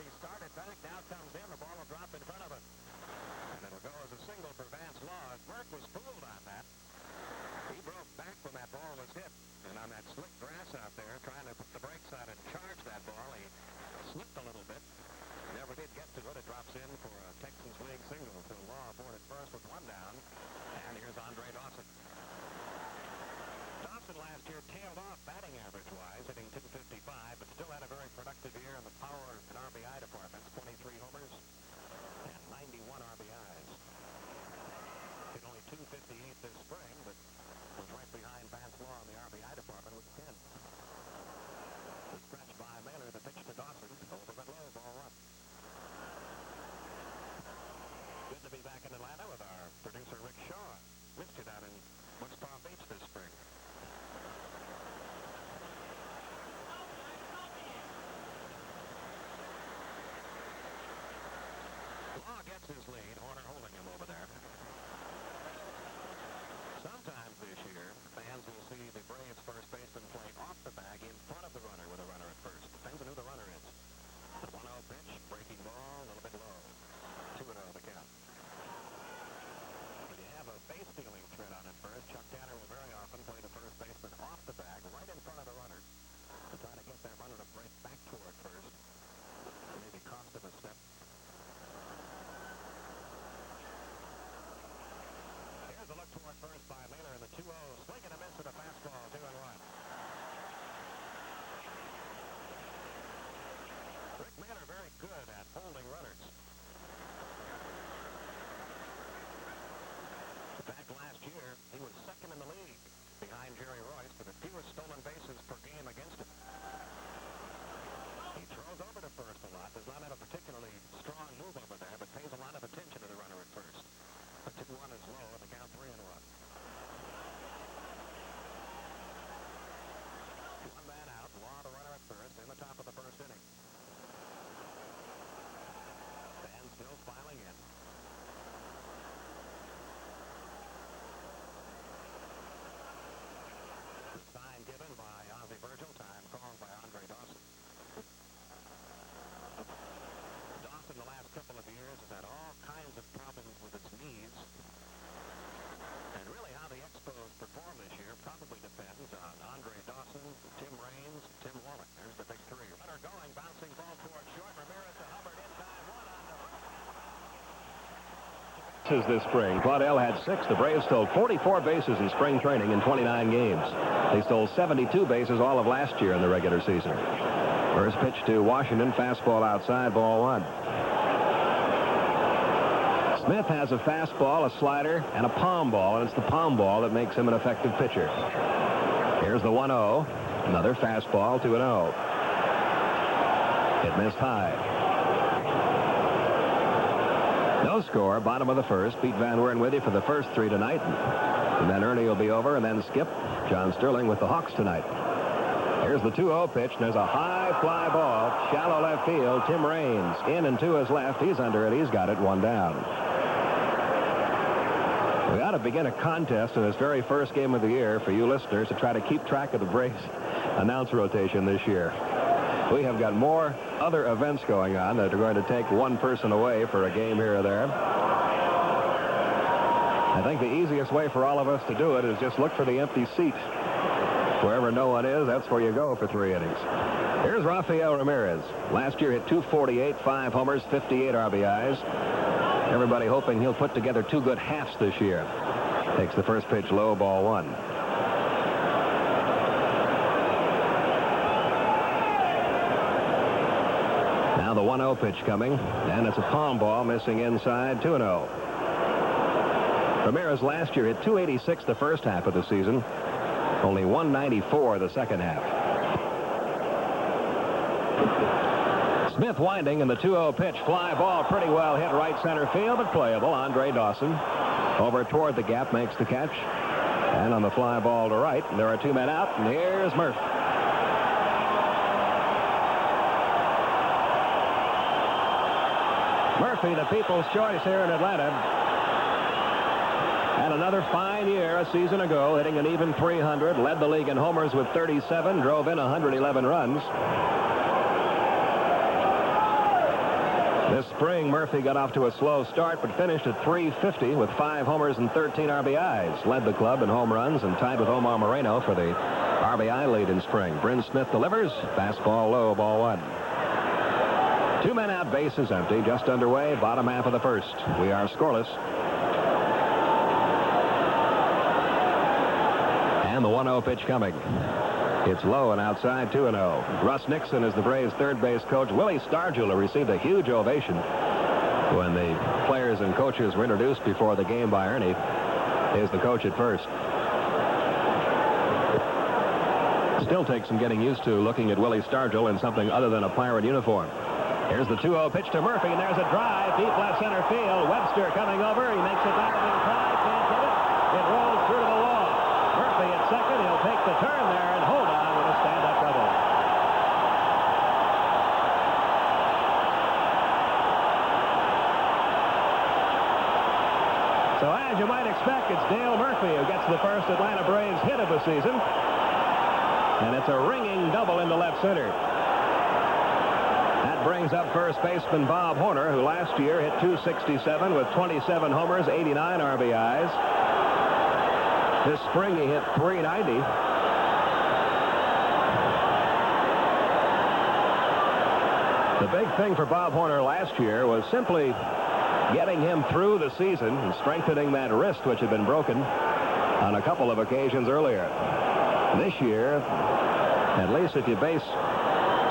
He started back, now comes in, the ball will drop in front of him. And it'll go as a single for Vance Law. Burke was fooled on that. He broke back when that ball was hit. And on that slick grass out there, trying to put the brakes on and charge that ball, he slipped a little bit. Never did get to it. It drops in for a Texans league single to Law aboard at first with one down. And here's Andre Dawson. Dawson last year tailed off batting average-wise, hitting .255, but still had a very productive year in the power and RBI departments, 23 homers and 91 RBIs. Hit only .258 this spring, but was right behind Vance Law in the RBI department with 10. The stretch by Mahler, the pitch to Dawson, over but low, ball one. Good to be back in Atlanta with our producer Rick Shaw. Missed you down in West Palm Beach this spring. Law gets his lead, Horner holding him over there. Sometimes this year, fans will see the Braves first baseman play off the bag in front of the runner with a runner at first. Depends on who the runner is. The 1-0 pitch, breaking ball, a little bit low. 2-0 the count. When you have a base stealing threat on at first, Chuck Tanner will very often play the first baseman off the bag, right in front of the runner, to try to get that runner to break back toward first. Maybe cost him a step. Here's a look toward first by Mahler in the 2-0. Swing and a miss with a fastball, 2-1. Rick Mahler very good at holding runners. In fact, last year, he was second in the league behind Jerry Royce for the fewest stolen bases per game against him. He throws over to first a lot, does not have a particularly strong move over there, but pays a lot of attention to the runner at first. The 2-1 is low, and the count 3-1. One man out, Law the runner at first in the top of the first inning. Fans still filing in. The sign given by Ozzie Virgil, time called by Andre Dawson. Dawson the last couple of years has had all kinds of problems with his knees. And really how the Expos perform this year probably depends on Andre Dawson, Tim Raines, Tim Wallach. There's the big three. Runner going, bouncing ball towards short. Ramirez to Hubbard in time. One on the bases this spring. Claudel had 6. The Braves stole 44 bases in spring training in 29 games. They stole 72 bases all of last year in the regular season. First pitch to Washington, fastball outside, ball one. Smith has a fastball, a slider, and a palm ball, and it's the palm ball that makes him an effective pitcher. Here's the 1-0. Another fastball, 2-0. It missed high. No score, bottom of the first. Pete Van Weren with you for the first 3 tonight. And then Ernie will be over, and then Skip, John Sterling with the Hawks tonight. Here's the 2-0 pitch. There's a high fly ball, shallow left field. Tim Raines in and to his left. He's under it. He's got it, 1 down. We ought to begin a contest in this very first game of the year for you listeners to try to keep track of the Braves announce rotation this year. We have got more other events going on that are going to take one person away for a game here or there. I think the easiest way for all of us to do it is just look for the empty seat. Wherever no one is, that's where you go for 3 innings. Here's Rafael Ramirez. Last year hit .248, 5 homers, 58 RBIs. Everybody hoping he'll put together 2 good halves this year. Takes the first pitch low, ball 1. Now the 1-0 pitch coming, and it's a palm ball missing inside, 2-0. Ramirez last year hit .286 the first half of the season, only .194 the second half. Smith winding in the 2-0 pitch. Fly ball pretty well hit right center field, but playable. Andre Dawson over toward the gap makes the catch. And on the fly ball to right, there are 2 men out, and here's Murphy. Murphy, the people's choice here in Atlanta. Had another fine year a season ago, hitting an even .300, led the league in homers with 37, drove in 111 runs. This spring, Murphy got off to a slow start, but finished at .350 with 5 homers and 13 RBIs. Led the club in home runs and tied with Omar Moreno for the RBI lead in spring. Bryn Smith delivers. Fastball low, ball 1. 2 men out, bases empty. Just underway, bottom half of the first. We are scoreless. And the 1-0 pitch coming. It's low and outside, 2-0. Russ Nixon is the Braves' third base coach. Willie Stargula received a huge ovation when the players and coaches were introduced before the game by Ernie. Here's the coach at first. Still takes some getting used to looking at Willie Stargell in something other than a Pirate uniform. Here's the 2-0 pitch to Murphy, and there's a drive deep left center field. Webster coming over. He makes a diving try. Can't get it. It rolls through to the wall. Murphy at second. He'll take the turn there and hold on with a stand-up double. So as you might expect, it's Dale Murphy who gets the first Atlanta Braves hit of the season. And it's a ringing double into left center. That brings up first baseman Bob Horner, who last year hit .267 with 27 homers, 89 RBIs. This spring he hit .390. The big thing for Bob Horner last year was simply getting him through the season and strengthening that wrist, which had been broken on a couple of occasions earlier. This year, at least if you base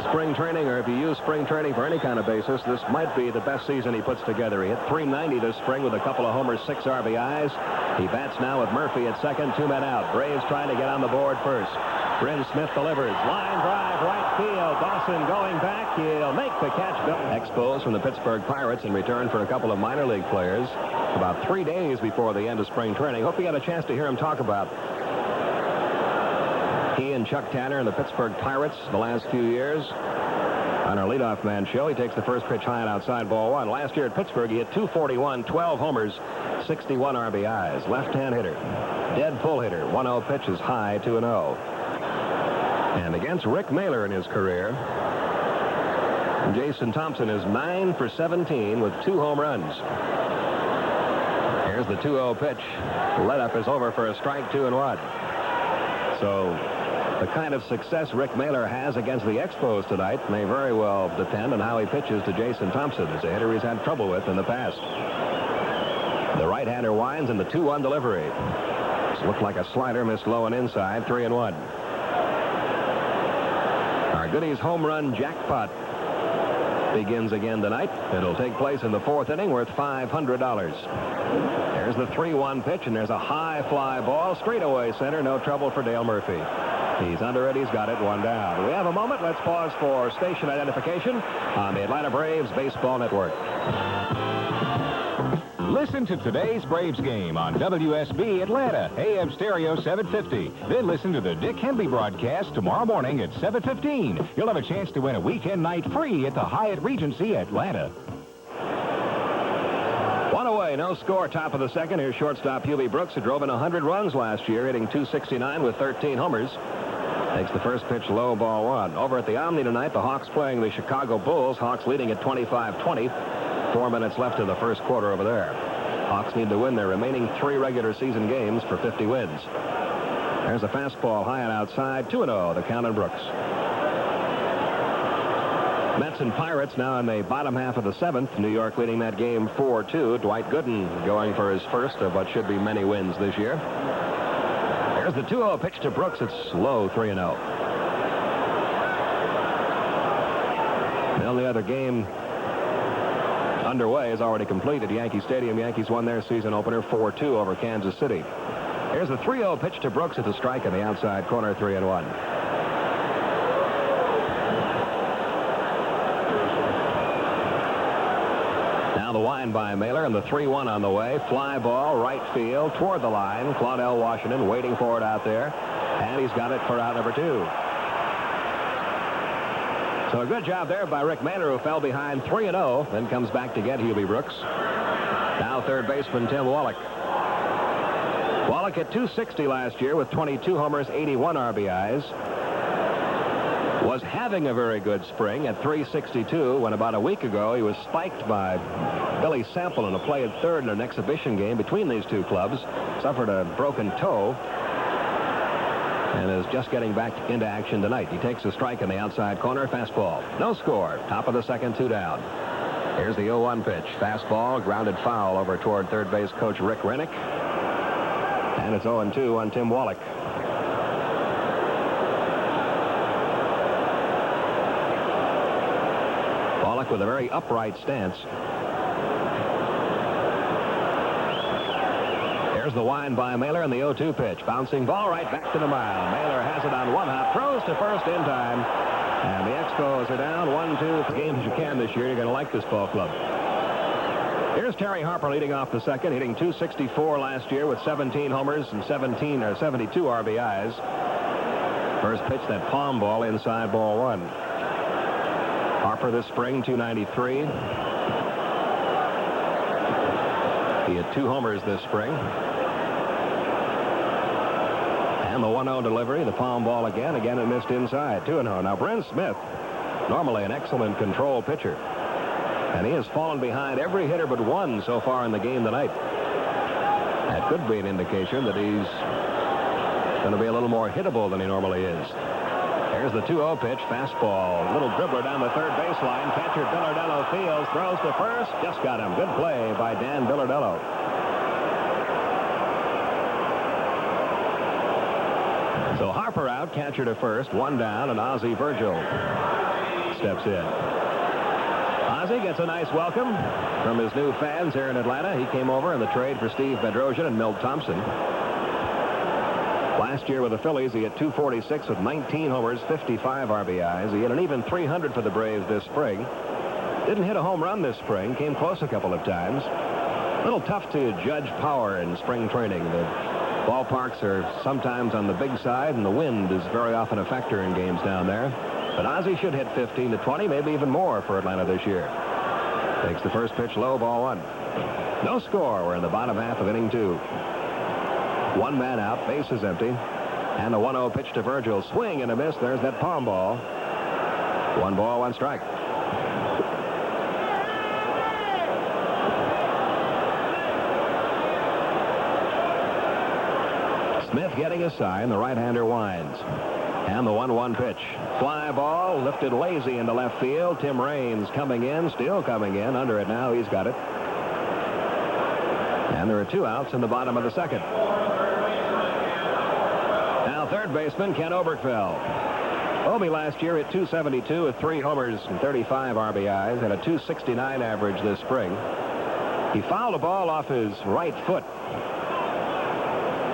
spring training, or if you use spring training for any kind of basis, this might be the best season he puts together. He hit .390 this spring with a couple of homers, 6 RBIs. He bats now with Murphy at second, 2 men out. Braves trying to get on the board first. Bryn Smith delivers. Line drive, right field. Dawson going back. He'll make the catch. Expos from the Pittsburgh Pirates in return for a couple of minor league players about 3 days before the end of spring training. Hope you got a chance to hear him talk about he and Chuck Tanner and the Pittsburgh Pirates the last few years. On our leadoff man show, he takes the first pitch high and outside, ball 1. Last year at Pittsburgh, he hit .241, 12 homers, 61 RBIs. Left-hand hitter. Dead pull hitter. 1-0 pitch is high, 2-0. And against Rick Mahler in his career, Jason Thompson is 9 for 17 with 2 home runs. Here's the 2-0 pitch. Let up is over for a strike, 2-1. So the kind of success Rick Mahler has against the Expos tonight may very well depend on how he pitches to Jason Thompson, as a hitter he's had trouble with in the past. The right-hander winds in the 2-1 delivery. This looked like a slider, missed low and inside, 3-1. Our Goodies home run jackpot begins again tonight. It'll take place in the 4th inning, worth $500. There's the 3-1 pitch, and there's a high fly ball, straightaway center. No trouble for Dale Murphy. He's under it. He's got it. 1 down. We have a moment. Let's pause for station identification on the Atlanta Braves Baseball Network. Listen to today's Braves game on WSB Atlanta, AM stereo 750. Then listen to the Dick Henley broadcast tomorrow morning at 7:15. You'll have a chance to win a weekend night free at the Hyatt Regency Atlanta. 1 away, no score, top of the second. Here's shortstop Hubie Brooks, who drove in 100 runs last year, hitting .269 with 13 homers. Takes the first pitch low, ball 1. Over at the Omni tonight, the Hawks playing the Chicago Bulls. Hawks leading at 25-20. 4 minutes left in the first quarter over there. Hawks need to win their remaining 3 regular season games for 50 wins. There's a fastball high and outside, 2-0, the count on Brooks. Mets and Pirates now in the bottom half of the 7th. New York leading that game 4-2. Dwight Gooden going for his first of what should be many wins this year. There's the 2-0 pitch to Brooks. It's low, 3-0. The only other game underway is already complete at Yankee Stadium. Yankees won their season opener 4-2 over Kansas City. Here's the 3-0 pitch to Brooks at the strike on the outside corner, 3-1. Now the wind by Mahler, and the 3-1 on the way. Fly ball, right field, toward the line. Claudell Washington waiting for it out there, and he's got it for out number 2. So a good job there by Rick Mahler, who fell behind 3-0, then comes back to get Hubie Brooks. Now third baseman Tim Wallach. Wallach hit .260 last year with 22 homers, 81 RBIs. was having a very good spring at 362 when about a week ago he was spiked by Billy Sample in a play at third in an exhibition game between these two clubs. Suffered a broken toe and is just getting back into action tonight. He takes a strike in the outside corner. Fastball. No score. Top of the second, 2 down. Here's the 0-1 pitch. Fastball, grounded foul over toward third base coach Rick Rennick. And it's 0-2 on Tim Wallach. Wallach with a very upright stance. There's the wind by Mahler and the 0-2 pitch. Bouncing ball right back to the mound. Mahler has it on one hop. Throws to first in time. And the Expos are down 1-2. Games as you can this year. You're going to like this ball club. Here's Terry Harper leading off the second, hitting .264 last year with 17 homers and 72 RBIs. First pitch, that palm ball inside ball one. Harper this spring, .293. He had 2 homers this spring. And the 1-0 delivery, the palm ball again. Again, it missed inside. 2-0. Now, Bryn Smith, normally an excellent control pitcher. And he has fallen behind every hitter but one so far in the game tonight. That could be an indication that he's going to be a little more hittable than he normally is. There's the 2-0 pitch. Fastball. Little dribbler down the third baseline. Catcher Billardello fields. Throws to first. Just got him. Good play by Dan Billardello. So Harper out, catcher to first, 1 down, and Ozzie Virgil steps in. Ozzie gets a nice welcome from his new fans here in Atlanta. He came over in the trade for Steve Bedrosian and Milt Thompson. Last year with the Phillies, he had .246 with 19 homers, 55 RBIs. He had an even .300 for the Braves this spring. Didn't hit a home run this spring, came close a couple of times. A little tough to judge power in spring training. The ballparks are sometimes on the big side, and the wind is very often a factor in games down there. But Ozzie should hit 15 to 20, maybe even more for Atlanta this year. Takes the first pitch low, ball one. No score. We're in the bottom half of inning 2. 1 man out, base is empty. And the 1-0 pitch to Virgil. Swing and a miss. There's that palm ball. 1 ball, 1 strike. Smith getting a sign. The right-hander winds. And the 1-1 pitch. Fly ball lifted lazy into left field. Tim Raines coming in, still coming in. Under it now. He's got it. And there are 2 outs in the bottom of the second. Now third baseman Ken Oberkfell. Obi last year hit .272 with 3 homers and 35 RBIs and a .269 average this spring. He fouled a ball off his right foot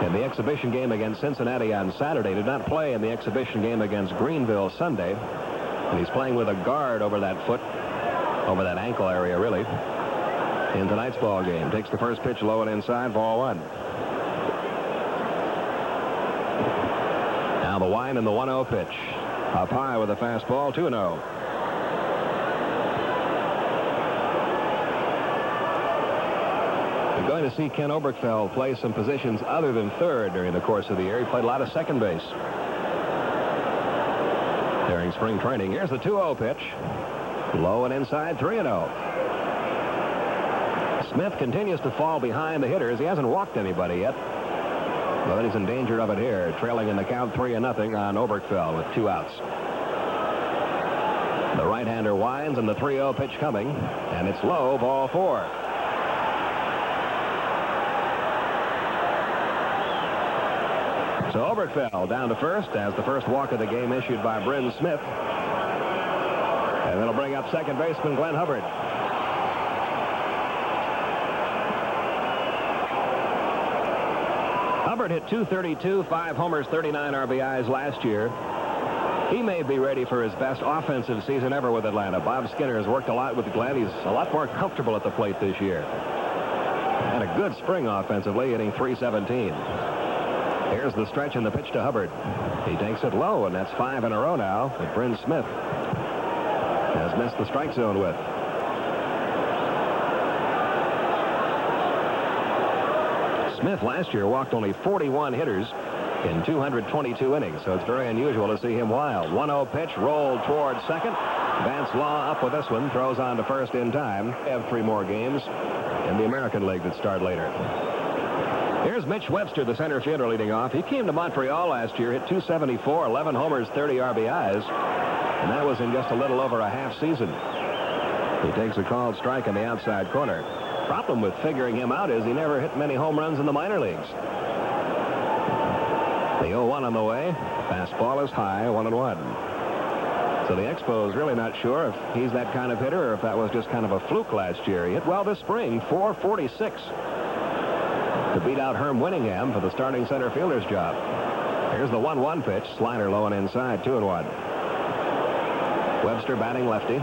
in the exhibition game against Cincinnati on Saturday. Did not play in the exhibition game against Greenville Sunday. And he's playing with a guard over that foot, over that ankle area, really, in tonight's ball game. Takes the first pitch low and inside, ball 1. Now the wind and the 1-0 pitch. Up high with a fastball, 2-0. We're going to see Ken Oberkfell play some positions other than third during the course of the year. He played a lot of second base during spring training. Here's the 2-0 pitch. Low and inside, 3-0. Smith continues to fall behind the hitters. He hasn't walked anybody yet, but he's in danger of it here, trailing in the count 3-0 on Oberkfell with 2 outs. The right-hander winds and the 3-0 pitch coming, and it's low, ball 4. So Oberkfell down to first as the first walk of the game issued by Bryn Smith. And that'll bring up second baseman Glenn Hubbard. Hubbard hit .232, 5 homers, 39 RBIs last year. He may be ready for his best offensive season ever with Atlanta. Bob Skinner has worked a lot with Glenn. He's a lot more comfortable at the plate this year. And a good spring offensively, hitting .317. Here's the stretch and the pitch to Hubbard. He takes it low, and that's 5 in a row now that Bryn Smith has missed the strike zone with. Smith last year walked only 41 hitters. in 222 innings, so it's very unusual to see him wild. 1-0 pitch, rolled toward second. Vance Law up with this one, throws on to first in time. They have 3 more games in the American League that start later. Here's Mitch Webster, the center fielder, leading off. He came to Montreal last year, hit .274, 11 homers, 30 RBIs, and that was in just a little over a half season. He takes a called strike in the outside corner. Problem with figuring him out is he never hit many home runs in the minor leagues. The 0-1 on the way. Fastball is high, 1-1. So the Expos really not sure if he's that kind of hitter or if that was just kind of a fluke last year. He hit well this spring, .446, to beat out Herm Winningham for the starting center fielder's job. Here's the 1-1 pitch. Slider low and inside, 2-1. Webster batting lefty.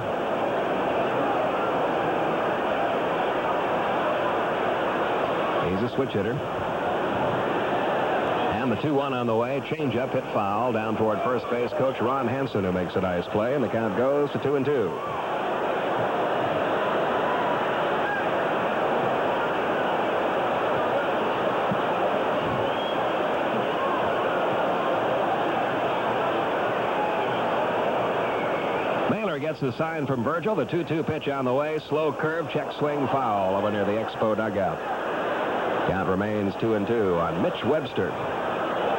He's a switch hitter. And the 2-1 on the way. Changeup hit foul down toward first base. Coach Ron Hansen, who makes a nice play, and the count goes to 2-2. Mahler gets the sign from Virgil. The 2-2 pitch on the way. Slow curve, check swing, foul over near the Expo dugout. Count remains 2-2 on Mitch Webster,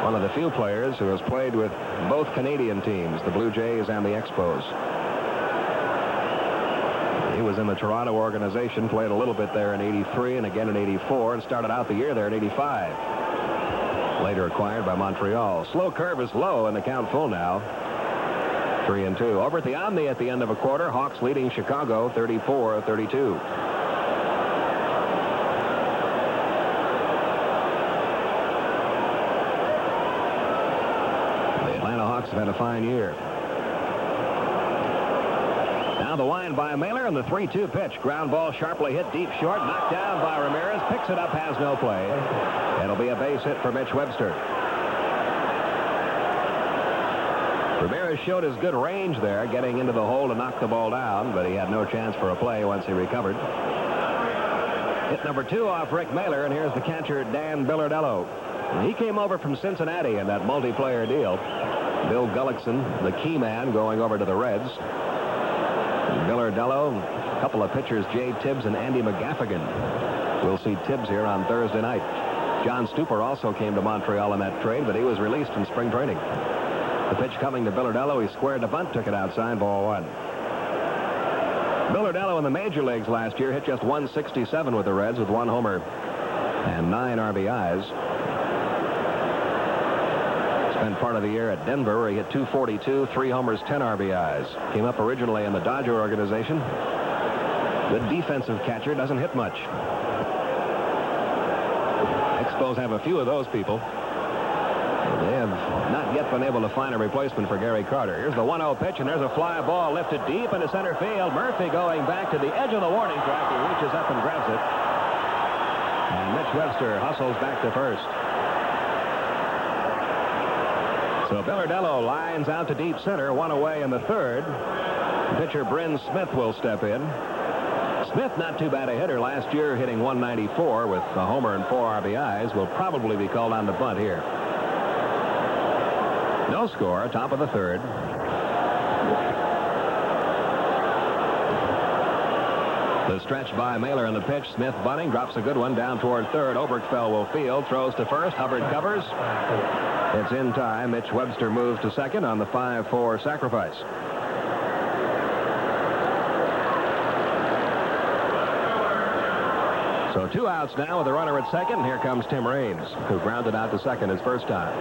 one of the few players who has played with both Canadian teams, the Blue Jays and the Expos. He was in the Toronto organization, played a little bit there in '83 and again in '84, and started out the year there in '85. Later acquired by Montreal. Slow curve is low, and the count full now. 3-2. Over at the Omni at the end of a quarter, Hawks leading Chicago 34-32. Have had a fine year. Now the wind by Mahler, and the 3-2 pitch. Ground ball sharply hit deep short, knocked down by Ramirez. Picks it up, has no play. It'll be a base hit for Mitch Webster. Ramirez showed his good range there, getting into the hole to knock the ball down, but he had no chance for a play once he recovered. Hit number 2 off Rick Mahler, and here's the catcher, Dan Billardello. He came over from Cincinnati in that multiplayer deal. Bill Gullickson, the key man, going over to the Reds. Billardello, a couple of pitchers, Jay Tibbs and Andy McGaffigan. We'll see Tibbs here on Thursday night. John Stupor also came to Montreal in that trade, but he was released in spring training. The pitch coming to Billardello. He squared the bunt, took it outside, ball 1. Billardello in the major leagues last year hit just .167 with the Reds with 1 homer and 9 RBIs. Spent part of the year at Denver, where he hit .242, 3 homers, 10 RBIs. Came up originally in the Dodger organization. Good defensive catcher, doesn't hit much. Expos have a few of those people. They have not yet been able to find a replacement for Gary Carter. Here's the 1-0 pitch, and there's a fly ball lifted deep into center field. Murphy going back to the edge of the warning track. He reaches up and grabs it. And Mitch Webster hustles back to first. So Billardello lines out to deep center, 1 away in the third. Pitcher Bryn Smith will step in. Smith, not too bad a hitter last year, hitting .194 with a homer and 4 RBIs. Will probably be called on to bunt here. No score, top of the third. The stretch by Mahler in the pitch. Smith bunting, drops a good one down toward third. Oberkfell will field, throws to first. Hubbard covers. It's in time. Mitch Webster moves to second on the 5-4 sacrifice. So 2 outs now with a runner at second. Here comes Tim Raines, who grounded out to second his first time.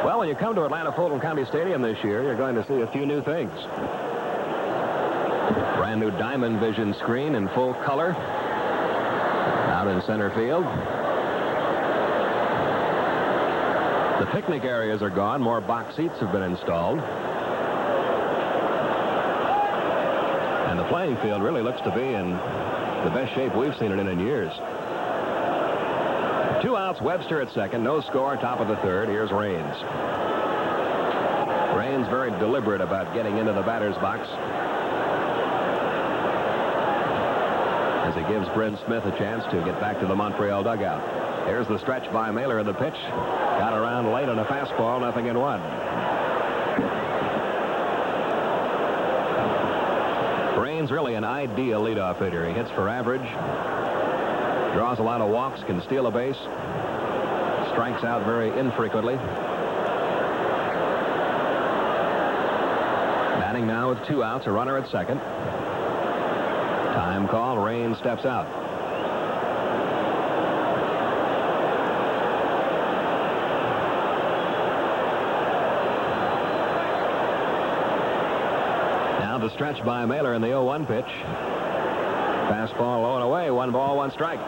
Well, when you come to Atlanta Fulton County Stadium this year, you're going to see a few new things. Brand new Diamond Vision screen in full color out in center field. The picnic areas are gone. More box seats have been installed. And the playing field really looks to be in the best shape we've seen it in years. 2 outs, Webster at second. No score, top of the third. Here's Raines. Raines very deliberate about getting into the batter's box, as he gives Bryn Smith a chance to get back to the Montreal dugout. Here's the stretch by Mahler in the pitch. Got around late on a fastball, 0-1. Rain's really an ideal leadoff hitter. He hits for average, draws a lot of walks, can steal a base, strikes out very infrequently. Batting now with 2 outs, a runner at second. Time call, Rain steps out. Now the stretch by Mahler in the 0-1 pitch. Fastball low and away, 1 ball, 1 strike.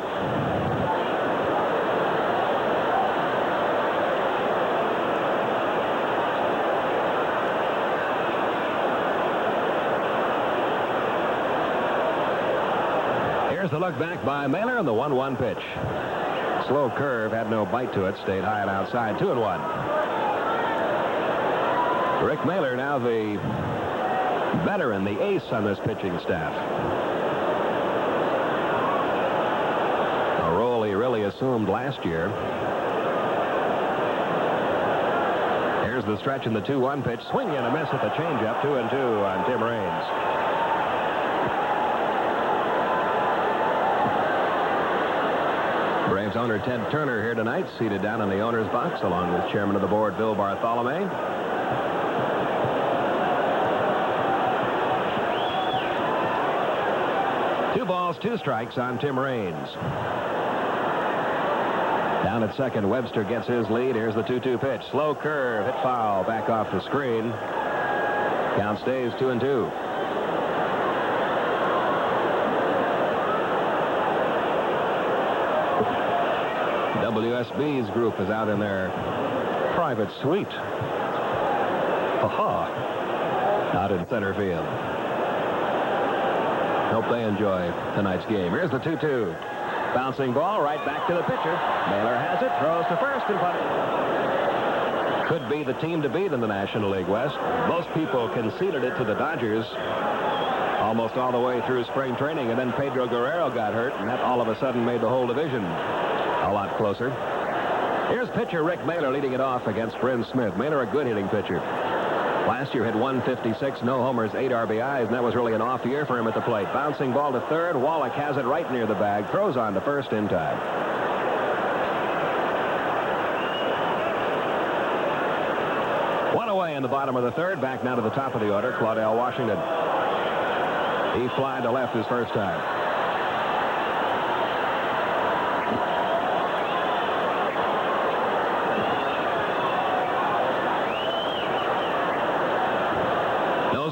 Here's the look back by Mahler in the 1-1 pitch. Slow curve, had no bite to it, stayed high and outside, 2-1. Rick Mahler now the veteran, the ace on this pitching staff. A role he really assumed last year. Here's the stretch in the 2-1 pitch. Swing and a miss at the changeup. 2-2 on Tim Raines. Braves owner Ted Turner here tonight, seated down in the owner's box along with chairman of the board Bill Bartholomew. Two balls, 2 strikes on Tim Raines. Down at second, Webster gets his lead. Here's the 2-2 pitch. Slow curve, hit foul, back off the screen. Count stays 2-2. WSB's group is out in their private suite. Ha-ha. Out in center field. Hope they enjoy tonight's game. Here's the 2-2. Bouncing ball right back to the pitcher. Mahler has it, throws to first and punted. Could be the team to beat in the National League West. Most people conceded it to the Dodgers almost all the way through spring training, and then Pedro Guerrero got hurt, and that all of a sudden made the whole division a lot closer. Here's pitcher Rick Mahler leading it off against Bryn Smith. Mahler, a good hitting pitcher. Last year hit 156, no homers, 8 RBIs, and that was really an off year for him at the plate. Bouncing ball to third. Wallach has it right near the bag. Throws on to first in time. One away in the bottom of the third. Back now to the top of the order, Claudell Washington. He flied to left his first time.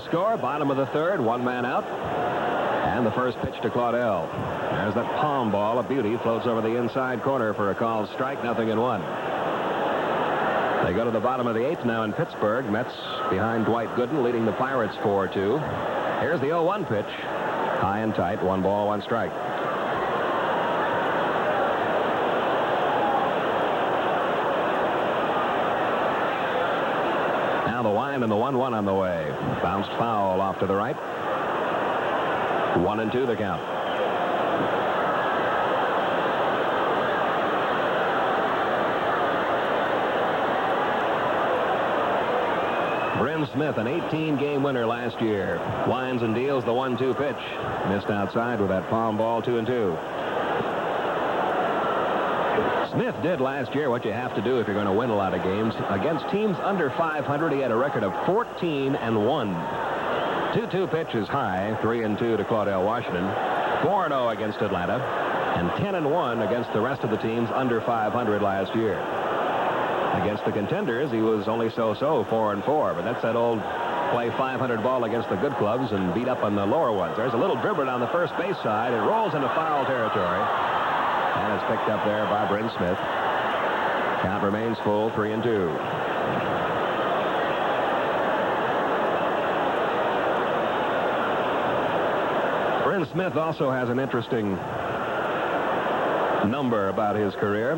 Score, bottom of the third, 1 man out. And the first pitch to Claudell. There's that palm ball, a beauty, floats over the inside corner for a called strike, 0-1. They go to the bottom of the 8th now in Pittsburgh. Mets behind Dwight Gooden, leading the Pirates 4-2. Here's the 0-1 pitch. High and tight, 1 ball, 1 strike. The wind and the 1-1 on the way. Bounced foul off to the right. 1-2 the count. Bryn Smith, an 18-game winner last year. Winds and deals the 1-2 pitch. Missed outside with that palm ball, 2-2. Smith did last year what you have to do if you're going to win a lot of games. Against teams under 500, he had a record of 14-1. 2-2 pitch is high, 3-2 to Claudell Washington. 4-0 against Atlanta, and 10-1 against the rest of the teams under 500 last year. Against the contenders, he was only so-so, 4-4, but that's that old play 500 ball against the good clubs and beat up on the lower ones. There's a little dribbler on the first base side. It rolls into foul territory. And it's picked up there by Bryn Smith. Count remains full, 3-2. Bryn Smith also has an interesting number about his career.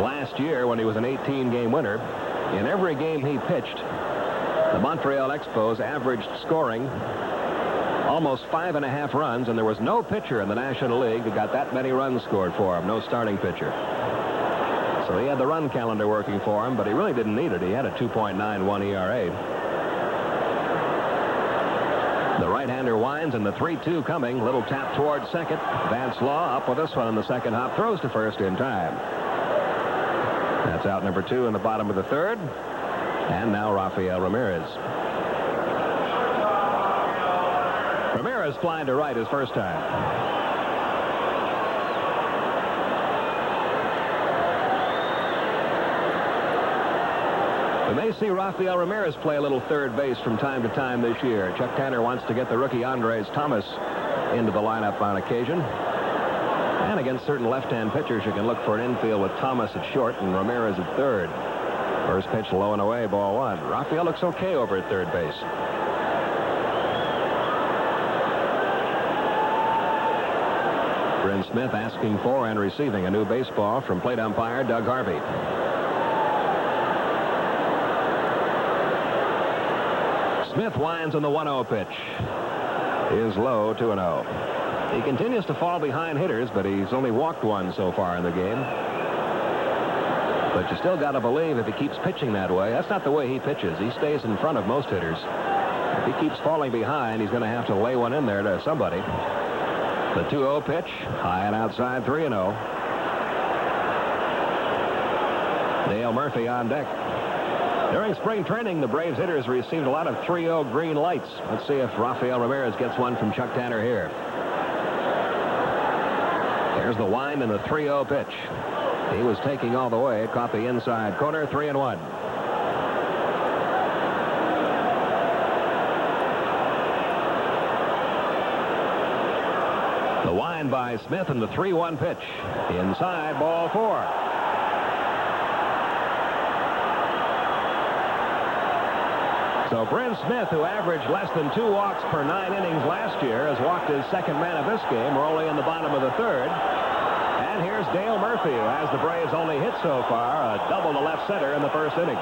Last year, when he was an 18-game winner, in every game he pitched, the Montreal Expos averaged scoring almost 5.5 runs, and there was no pitcher in the National League that got that many runs scored for him, no starting pitcher. So So he had the run calendar working for him, but he really didn't need it. He had a 2.91 ERA. The right-hander winds, and the 3-2 coming. Little tap towards second. Vance Law up with this one in the second hop. Throws to first in time. That's out number 2 in the bottom of the third. And now Rafael Ramirez. Ramirez flying to right his first time. We may see Rafael Ramirez play a little third base from time to time this year. Chuck Tanner wants to get the rookie Andres Thomas into the lineup on occasion. And against certain left-hand pitchers, you can look for an infield with Thomas at short and Ramirez at third. First pitch low and away, ball 1. Rafael looks okay over at third base. Bryn Smith asking for and receiving a new baseball from plate umpire Doug Harvey. Smith winds on the 1-0 pitch. Is low, 2-0. He continues to fall behind hitters, but he's only walked one so far in the game. But you still got to believe if he keeps pitching that way. That's not the way he pitches. He stays in front of most hitters. If he keeps falling behind, he's going to have to lay one in there to somebody. The 2-0 pitch, high and outside, 3-0. Dale Murphy on deck. During spring training, the Braves hitters received a lot of 3-0 green lights. Let's see if Rafael Ramirez gets one from Chuck Tanner here. There's the wind and the 3-0 pitch. He was taking all the way. Caught the inside corner, 3-1. The wind by Smith and the 3-1 pitch. Inside, ball 4. So Bryn Smith, who averaged less than 2 walks per 9 innings last year, has walked his second man of this game. We're only in the bottom of the third. And here's Dale Murphy, who has the Braves' only hit so far, a double to left center in the first inning.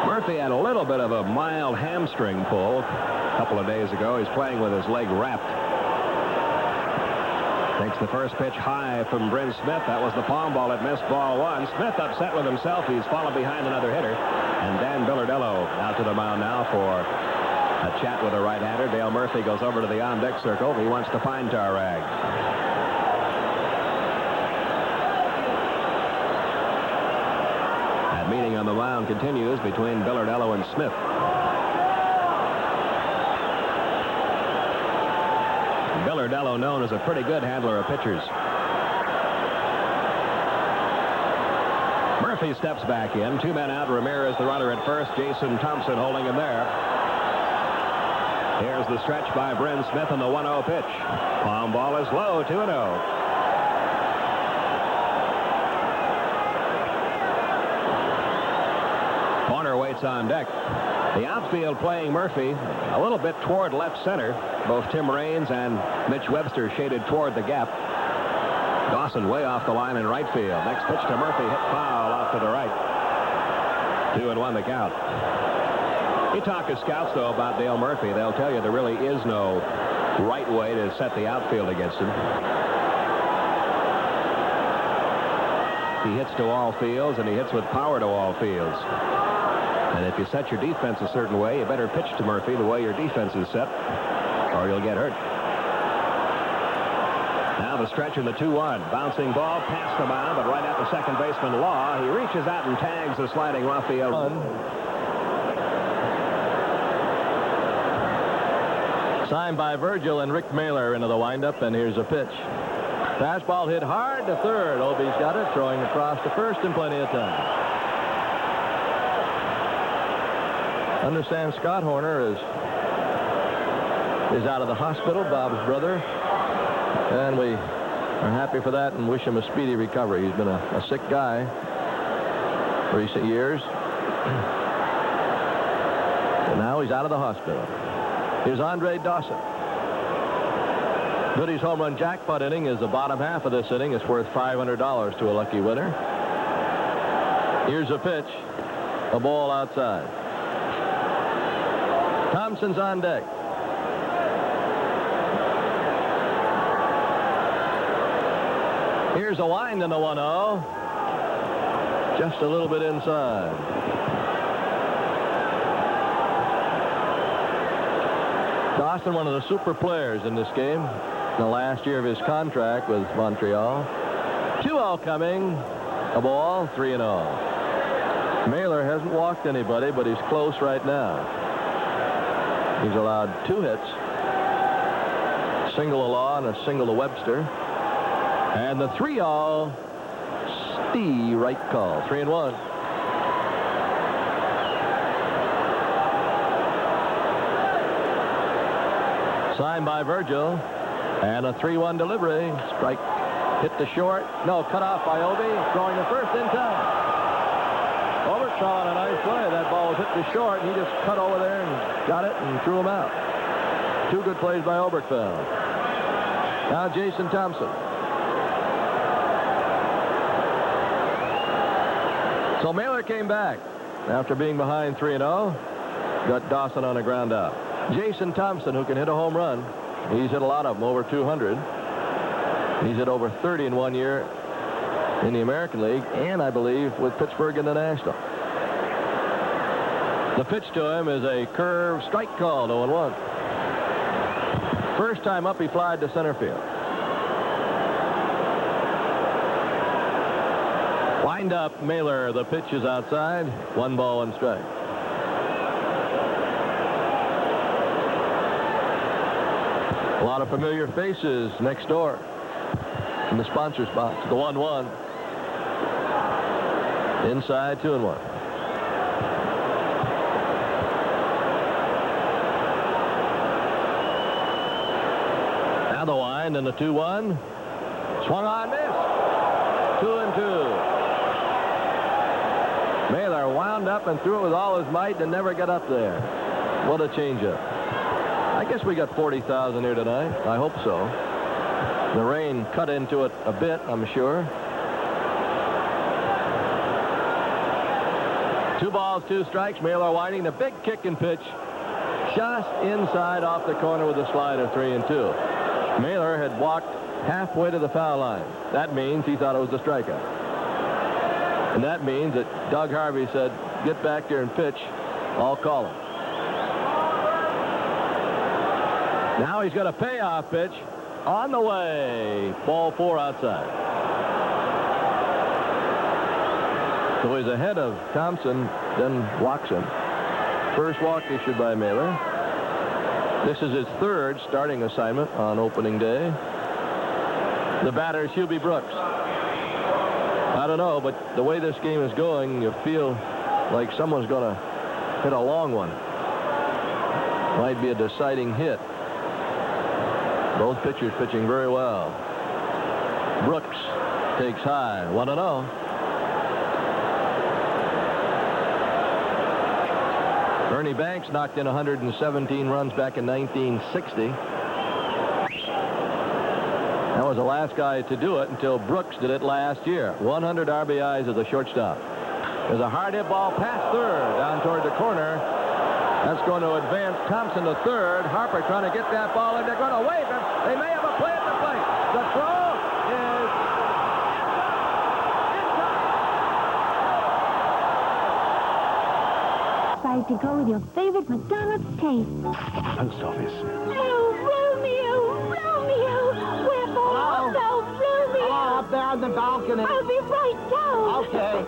Murphy had a little bit of a mild hamstring pull a couple of days ago. He's playing with his leg wrapped. Takes the first pitch high from Bryn Smith. That was the palm ball that missed, ball 1. Smith upset with himself. He's fallen behind another hitter. And Dan Billardello out to the mound now for a chat with a right-hander. Dale Murphy goes over to the on-deck circle. He wants the pine tar rag. That meeting on the mound continues between Billardello and Smith. Billardello known as a pretty good handler of pitchers. Murphy steps back in. 2 men out. Ramirez the runner at first. Jason Thompson holding him there. Here's the stretch by Bryn Smith on the 1-0 pitch. Palm ball is low, 2-0. Corner waits on deck. The outfield playing Murphy a little bit toward left center. Both Tim Raines and Mitch Webster shaded toward the gap. Dawson way off the line in right field. Next pitch to Murphy, hit foul off to the right. 2-1 the count. You talk to scouts, though, about Dale Murphy. They'll tell you there really is no right way to set the outfield against him. He hits to all fields, and he hits with power to all fields. And if you set your defense a certain way, you better pitch to Murphy the way your defense is set, or you'll get hurt. Now the stretch in the 2-1. Bouncing ball past the mound, but right at the second baseman Law. He reaches out and tags the sliding Rafael. Signed by Virgil and Rick Mahler into the windup, and here's a pitch. Fastball hit hard to third. Obie's got it, throwing across to first in plenty of time. Understand Scott Horner is out of the hospital, Bob's brother, and we are happy for that and wish him a speedy recovery. He's been a sick guy recent years, and now he's out of the hospital. Here's Andre Dawson. Goody's home run jackpot inning is the bottom half of this inning. It's worth $500 to a lucky winner. Here's a pitch. A ball outside. Thompson's on deck. Here's a wind and a 1-0. Just a little bit inside. Dawson, one of the super players in this game. The last year of his contract with Montreal. 2-0 coming. A ball, 3-0. Mahler hasn't walked anybody, but he's close right now. He's allowed 2 hits. Single to Law and a single to Webster. And the 3-0, Steve right call. 3-1. Signed by Virgil. And a 3-1 delivery. Strike hit the short. No, cut off by Obi. Throwing the first in time. Oberkfell on a nice play. That ball was hit to short. And he just cut over there and got it and threw him out. 2 good plays by Oberkfell. Now Jason Thompson. So Mahler came back after being behind 3-0. Got Dawson on a ground out. Jason Thompson, who can hit a home run. He's hit a lot of them, over 200. He's hit over 30 in 1 year in the American League, and I believe with Pittsburgh in the National. The pitch to him is a curve strike call, 0-1. First time up, he flied to center field. Wind up, Mahler. The pitch is outside. 1 ball, 1 strike. A lot of familiar faces next door in the sponsors box. The 1-1. Inside, 2-1. Now the wind and the 2-1. Swung on, missed. 2-2. Mahler wound up and threw it with all his might and never got up there. What a changeup. I guess we got 40,000 here tonight. I hope so. The rain cut into it a bit, I'm sure. 2 balls, 2 strikes. Mahler winding the big kick and pitch. Just inside off the corner with a slider, 3-2. Mahler had walked halfway to the foul line. That means he thought it was a strikeout. And that means that Doug Harvey said, get back there and pitch. I'll call him. Now he's got a payoff pitch on the way. Ball 4 outside. So he's ahead of Thompson, then walks him. First walk issued by Mahler. This is his 3rd starting assignment on opening day. The batter is Hubie Brooks. I don't know, but the way this game is going, you feel like someone's going to hit a long one. Might be a deciding hit. Both pitchers pitching very well. Brooks takes high. 1-0. Ernie Banks knocked in 117 runs back in 1960. That was the last guy to do it until Brooks did it last year. 100 RBIs as a shortstop. There's a hard hit ball past third down toward the corner. That's going to advance Thompson to third. Harper trying to get that ball in. They're going to wave him. They may have a play at the plate. The throw is inside. To go with your favorite McDonald's taste. Post office. Oh, Romeo, Romeo. Wherefore art thou, Romeo? Oh, up there on the balcony. I'll be right down. Okay.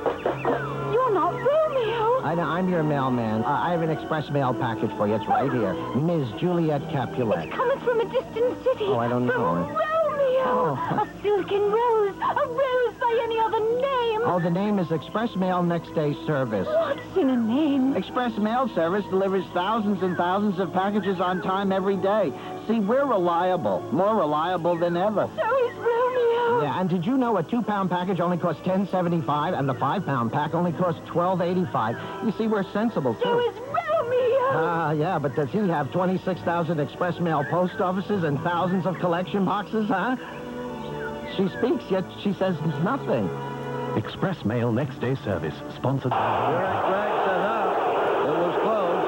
You're not Romeo. I know, I'm your mailman. I have an express mail package for you. It's right here. Ms. Juliet Capulet. It's coming from a distant city. Oh, I don't know. From Romeo. Oh. A silken rose. A rose by any other name. Oh, the name is Express Mail Next Day Service. What's in a name? Express Mail Service delivers thousands and thousands of packages on time every day. See, we're reliable. More reliable than ever. So is Romeo. Yeah, and did you know a 2-pound package only costs $10.75 and the 5-pound pack only costs $12.85? You see, we're sensible, too. So is Romeo. Yeah, but does he have 26,000 express mail post offices and thousands of collection boxes, huh? She speaks, yet she says nothing. Express Mail next day service, sponsored by... Eric Gregg set up. It was close.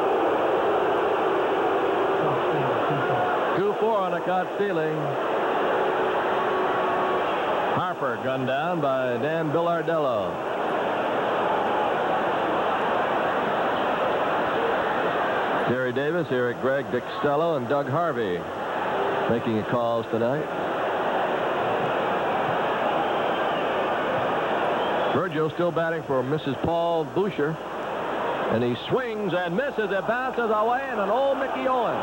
2-4 on a caught stealing. Harper gunned down by Dan Billardello. Jerry Davis, Eric Gregg, Dick Stello, and Doug Harvey making the calls tonight. Virgil still batting for Mrs. Paul Boucher. And he swings and misses. It bounces away, and an old Mickey Owen.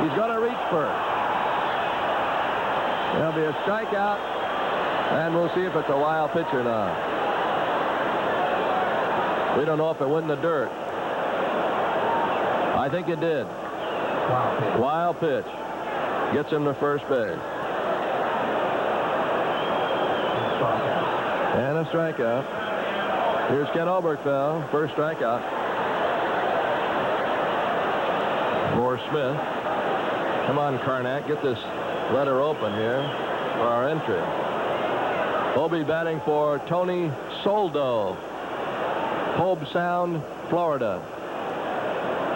He's going to reach first. There'll be a strikeout, and we'll see if it's a wild pitch or not. We don't know if it went in the dirt. I think it did. Wild pitch. Gets him to first base. And a strikeout. Here's Ken Oberkfell. First strikeout. For Smith. Come on, Karnak. Get this letter open here for our entry. Obie batting for Tony Soldo. Hobe Sound, Florida.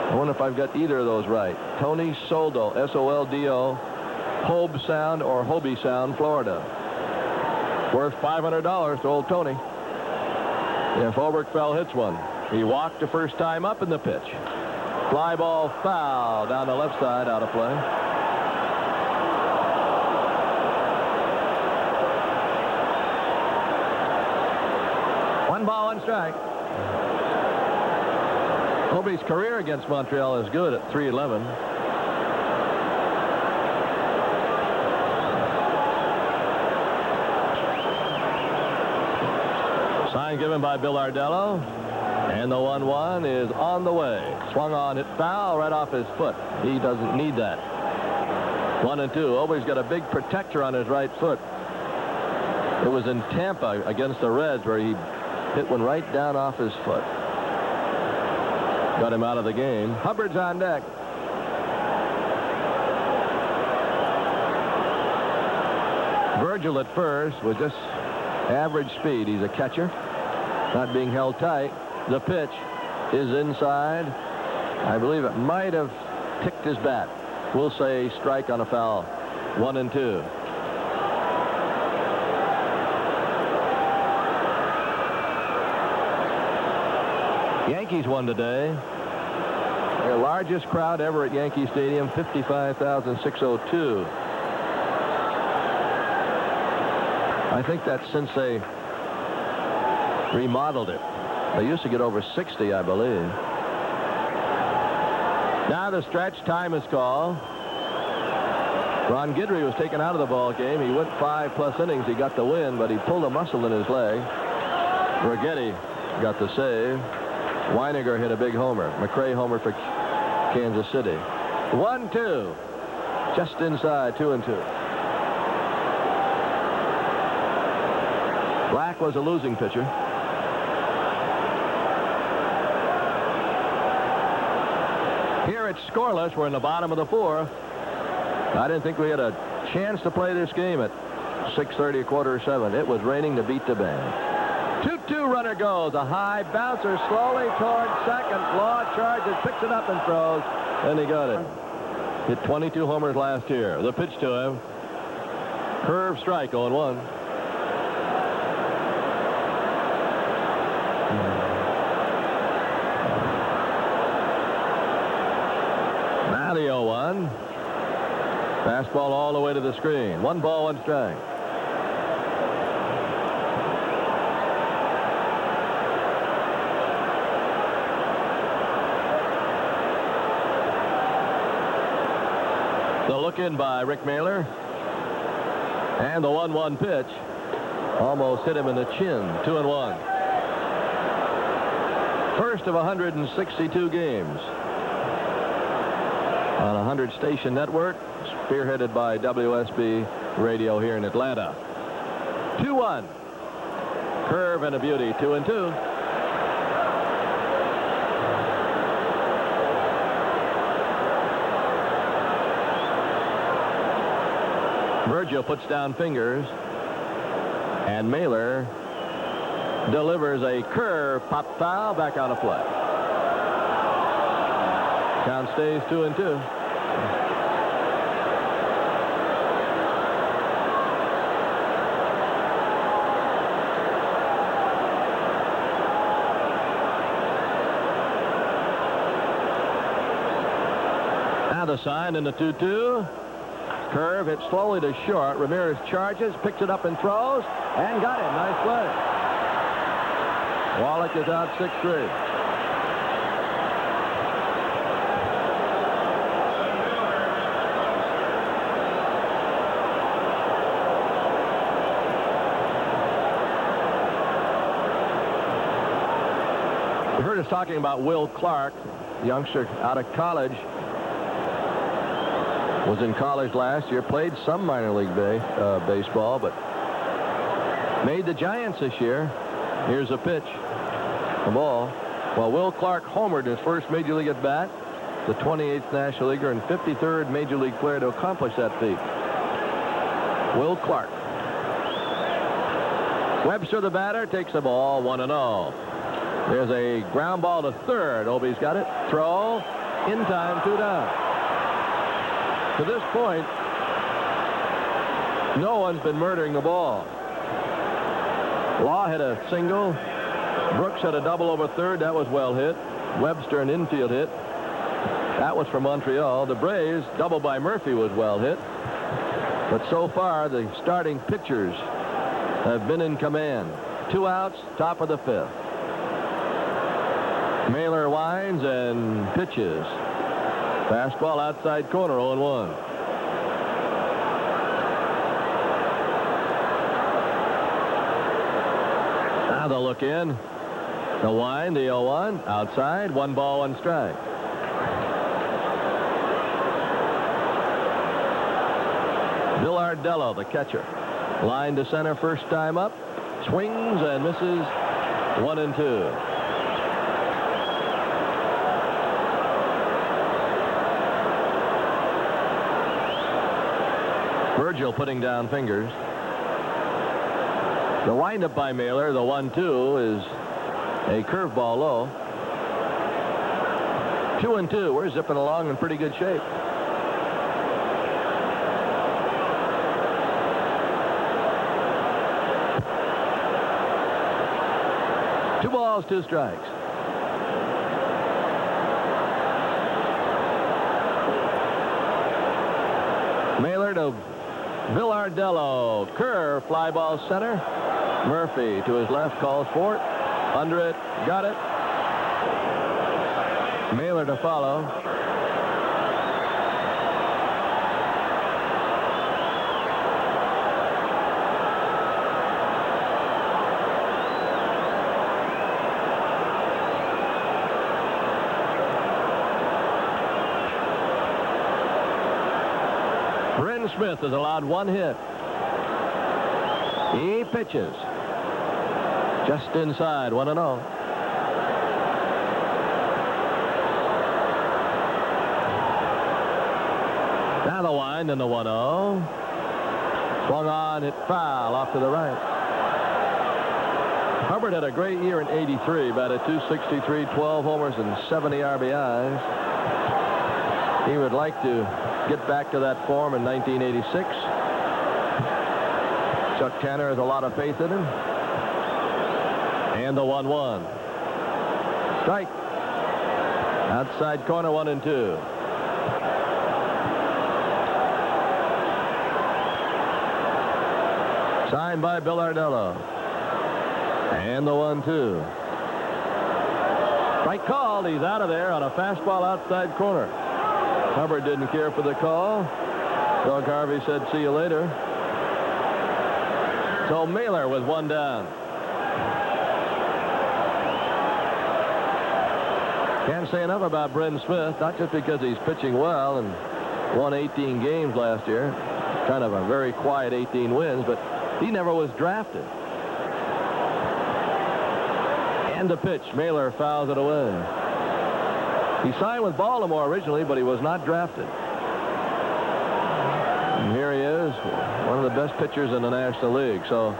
I wonder if I've got either of those right. Tony Soldo, S-O-L-D-O, Hobe Sound or Hobie Sound, Florida. Worth $500 to old Tony. If Oberkfell hits one. He walked the first time up in the pitch. Fly ball foul down the left side, out of play. One ball, one strike. Obie's career against Montreal is good at .311. Sign given by Billardello. And the 1-1 is on the way. Swung on, hit foul right off his foot. He doesn't need that. 1-2. Obie's got a big protector on his right foot. It was in Tampa against the Reds where he hit one right down off his foot. Got him out of the game. Hubbard's on deck. Virgil at first with just average speed. He's a catcher. Not being held tight. The pitch is inside. I believe it might have ticked his bat. We'll say strike on a foul. 1-2. Yankees won today. Their largest crowd ever at Yankee Stadium, 55,602. I think that's since they remodeled it. They used to get over 60, I believe. Now the stretch time is called. Ron Guidry was taken out of the ball game. He went 5+ innings. He got the win, but he pulled a muscle in his leg. Rigetti got the save. Weiniger hit a big homer. McRae homer for Kansas City. 1-2. Just inside, 2-2. Black was a losing pitcher. Here it's scoreless. We're in the bottom of the fourth. I didn't think we had a chance to play this game at 6:30, 7:15. It was raining to beat the band. 2-2 runner goes. A high bouncer slowly toward second. Law charges, picks it up and throws. And he got it. Hit 22 homers last year. The pitch to him. Curve strike, 0-1. Now the 0-1. Fastball all the way to the screen. 1 ball, 1 strike. The look in by Rick Mahler. And the 1-1 pitch. Almost hit him in the chin. 2-1. First of 162 games. On a 100-station network. Spearheaded by WSB Radio here in Atlanta. 2-1. Curve and a beauty. 2-2. Virgil puts down fingers. And Mahler delivers a curve pop foul back out of play. Count stays 2-2. Now the sign in the 2-2. Curve hit slowly to short. Ramirez charges, picks it up and throws, and got him. Nice play. Wallach is out 6-3. You heard us talking about Will Clark, the youngster out of college. Was in college last year, played some minor league baseball, but made the Giants this year. Here's a pitch. The ball. Well, Will Clark homered his first Major League at bat, the 28th National Leaguer and 53rd Major League player to accomplish that feat. Will Clark. Webster, the batter, takes the ball 1-0. There's a ground ball to third. Obi's got it. Throw. In time, 2 down. To this point, no one's been murdering the ball. Law hit a single. Brooks had a double over third. That was well hit. Webster an infield hit. That was from Montreal. The Braves, double by Murphy, was well hit. But so far, the starting pitchers have been in command. 2 outs, top of the 5th. Mahler winds and pitches. Fastball outside corner, 0-1. Now they'll look in. The wind, the 0-1. Outside, 1 ball, 1 strike. Bill Ardello, the catcher. Line to center, first time up. Swings and misses. 1-2. Virgil putting down fingers. The windup by Mahler, the 1-2, is a curveball low. 2-2. We're zipping along in pretty good shape. Two balls, 2 strikes. Mahler to Bill Ardello. Curve, fly ball center. Murphy to his left, calls for it. Under it, got it. Mahler to follow. Bryn Smith is allowed 1 hit. He pitches. Just inside, 1-0. Now the wind and the 1-0. Swung on, hit foul off to the right. Hubbard had a great year in '83, batted .263, 12 homers and 70 RBIs. He would like to get back to that form in 1986. Chuck Tanner has a lot of faith in him. And the 1-1. Strike. Outside corner, 1-2. Signed by Bill Ardello. And the 1-2. Strike called. He's out of there on a fastball outside corner. Hubbard didn't care for the call. Doug Harvey said, see you later. So Mahler with 1 down. Can't say enough about Bryn Smith, not just because he's pitching well and won 18 games last year. Kind of a very quiet 18 wins, but he never was drafted. And the pitch, Mahler fouls it away. He signed with Baltimore originally, but he was not drafted. And here he is, one of the best pitchers in the National League. So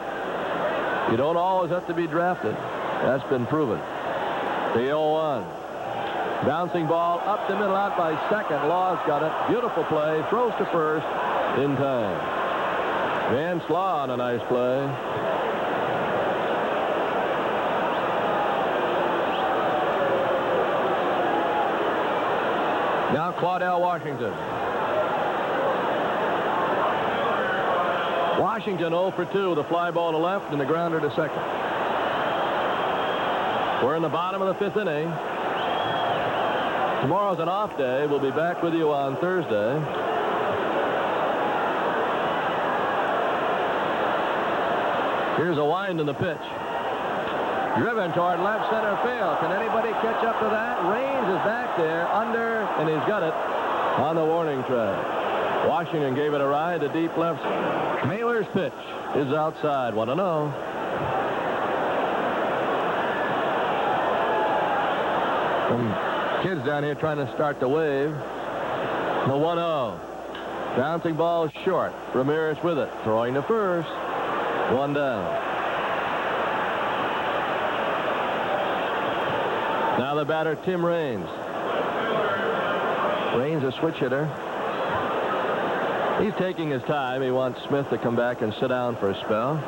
You don't always have to be drafted. That's been proven. The 0-1. Bouncing ball up the middle, out by second. Law's got it. Beautiful play. Throws to first in time. Vance Law on a nice play. Now Claudell Washington. Washington 0 for 2. The fly ball to left and the grounder to second. We're in the bottom of the 5th inning. Tomorrow's an off day. We'll be back with you on Thursday. Here's a wind in the pitch. Driven toward left center field. Can anybody catch up to that? Raines is back there under, and he's got it on the warning track. Washington gave it a ride to deep left. Mahler's pitch is outside. 1-0. Some kids down here trying to start the wave. The 1-0. Bouncing ball short. Ramirez with it. Throwing to first. 1 down. Now the batter, Tim Raines. Raines, a switch hitter. He's taking his time. He wants Smith to come back and sit down for a spell.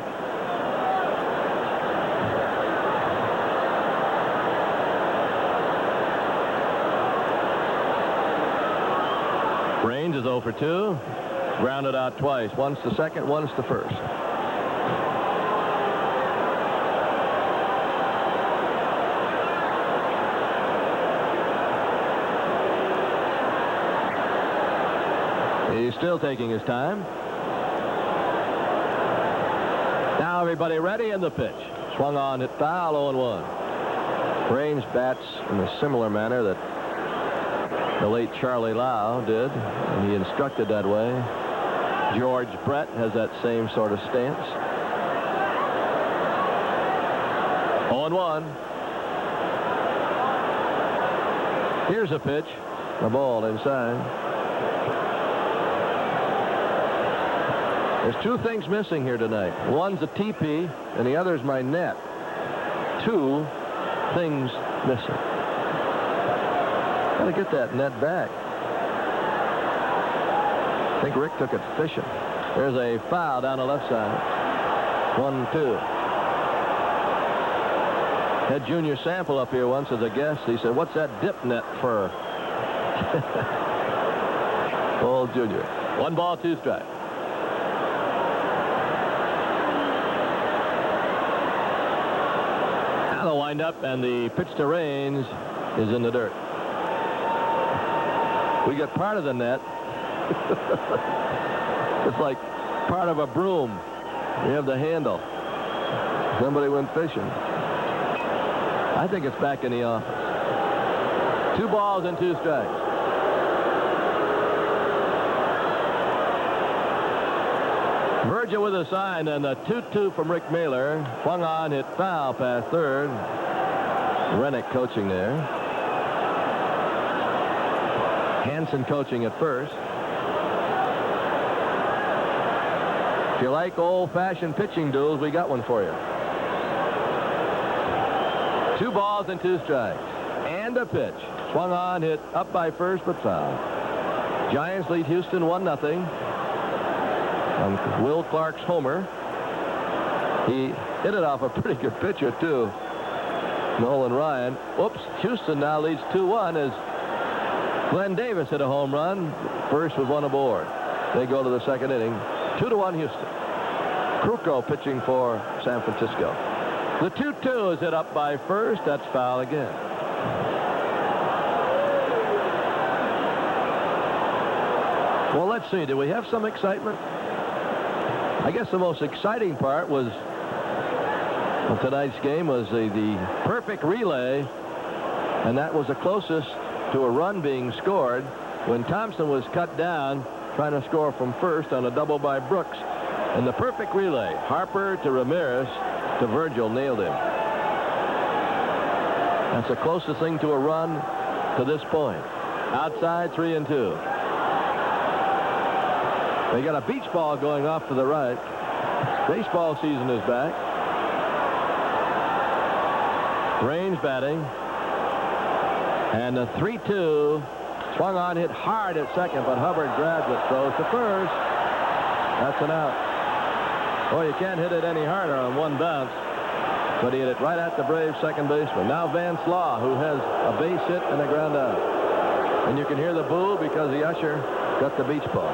Raines is 0 for 2. Grounded out twice. Once to second, once to first. He's still taking his time. Now everybody ready in the pitch. Swung on, hit foul, 0-1. Raines bats in a similar manner that the late Charlie Lau did, and he instructed that way. George Brett has that same sort of stance. 0-1. Here's a pitch. A ball inside. There's two things missing here tonight. One's a TP, and the other's my net. Two things missing. Got to get that net back. I think Rick took it fishing. There's a foul down the left side. 1-2. Had Junior Sample up here once as a guest. He said, "What's that dip net for?" Old Junior. 1 ball, 2 strikes. Now the windup, and the pitch to Raines is in the dirt. We got part of the net. It's like part of a broom. We have the handle. Somebody went fishing. I think it's back in the office. 2 balls and 2 strikes. Virgil with a sign, and a 2-2 from Rick Mahler. Swung on, hit foul past third. Rennick coaching there. Hansen coaching at first. If you like old-fashioned pitching duels, we got one for you. 2 balls and 2 strikes. And a pitch. Swung on, hit up by first, but foul. Giants lead Houston 1-0. On Will Clark's homer. He hit it off a pretty good pitcher, too. Nolan Ryan. Oops. Houston now leads 2-1 as Glenn Davis hit a home run. First with 1 aboard. They go to the second inning. 2-1 Houston. Kruko pitching for San Francisco. The 2-2 is hit up by first. That's foul again. Well, let's see. Do we have some excitement? I guess the most exciting part was of tonight's game was the perfect relay, and that was the closest to a run being scored when Thompson was cut down trying to score from first on a double by Brooks. And the perfect relay, Harper to Ramirez to Virgil, nailed him. That's the closest thing to a run to this point. Outside, 3-2. They got a beach ball going off to the right. Baseball season is back. Range batting. And the 3-2 swung on, hit hard at second, but Hubbard grabs it, throws to first. That's an out. Boy, you can't hit it any harder on one bounce. But he hit it right at the Braves second baseman. Now Vance Law, who has a base hit and a ground out. And you can hear the boo because the usher got the beach ball.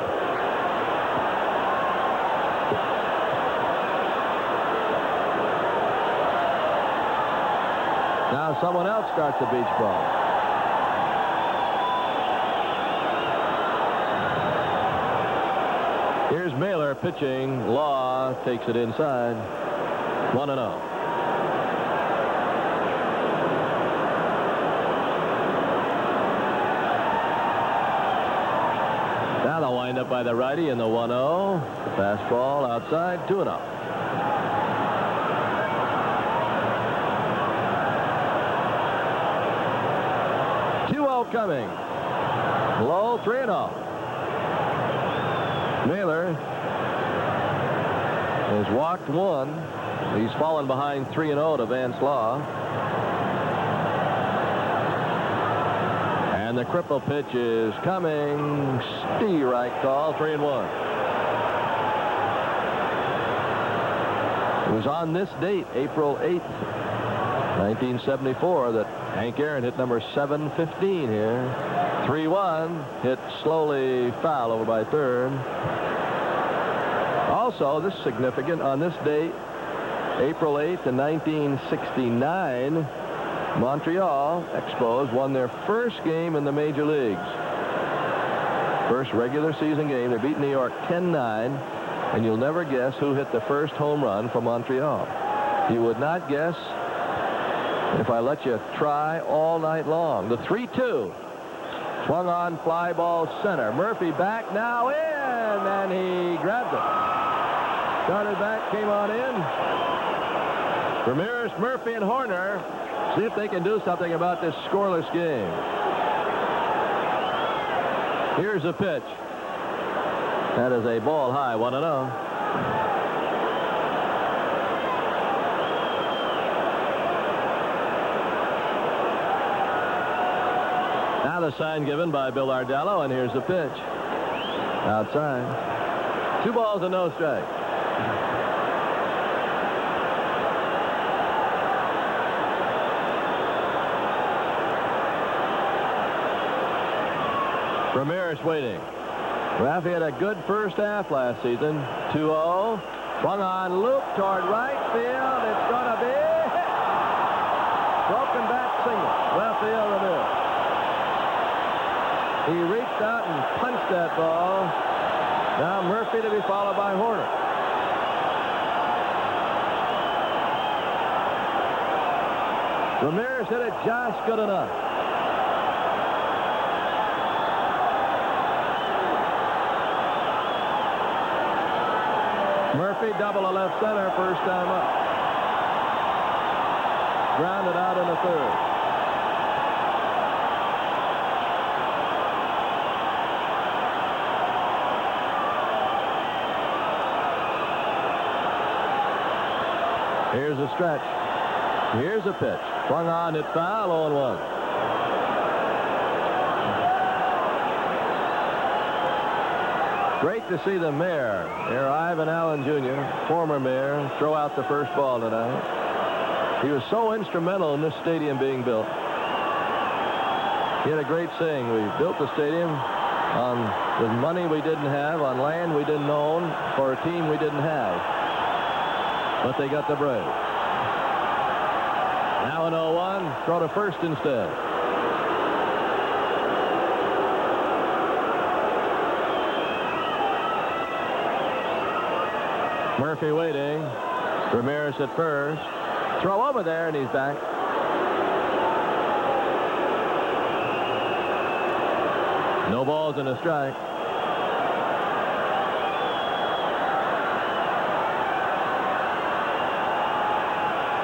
Now someone else starts the beach ball. Here's Mahler pitching. Law takes it inside. 1-0. Now the windup by the righty in the 1-0. The fastball outside. 2-0. Coming. Low, 3-0. Mahler has walked one. He's fallen behind 3-0 to Vance Law. And the cripple pitch is coming. Strike call, 3-1. It was on this date, April 8th, 1974, that Hank Aaron hit number 715 here. 3-1, hit slowly foul over by third. Also, this is significant, on this date, April 8th in 1969, Montreal Expos won their first game in the major leagues. First regular season game. They beat New York 10-9, and you'll never guess who hit the first home run for Montreal. You would not guess if I let you try all night long. The 3-2. Swung on, fly ball center. Murphy back, now in, and he grabbed it. Started back, came on in. Ramirez, Murphy, and Horner see if they can do something about this scoreless game. Here's a pitch. That is a ball high, 1-0. Now the sign given by Bill Ardello, and here's the pitch. Outside. 2 balls and no strike. Ramirez waiting. Raffy had a good first half last season. 2-0. Swung on, loop toward right field. It's going to be hit. Broken back single. Left field Ramirez. He reached out and punched that ball. Now Murphy to be followed by Horner. Ramirez hit it just good enough. Murphy double to left center, first time up. Grounded out in the third. Here's a stretch. Here's a pitch. Swung on, hit foul, 0-1. Great to see the mayor, Mayor Ivan Allen Jr., former mayor, throw out the first ball tonight. He was so instrumental in this stadium being built. He had a great saying. We built the stadium with money we didn't have, on land we didn't own, for a team we didn't have. But they got the Braves. Now an 0-1, throw to first instead. Murphy waiting. Ramirez at first. Throw over there, and he's back. No balls and a strike.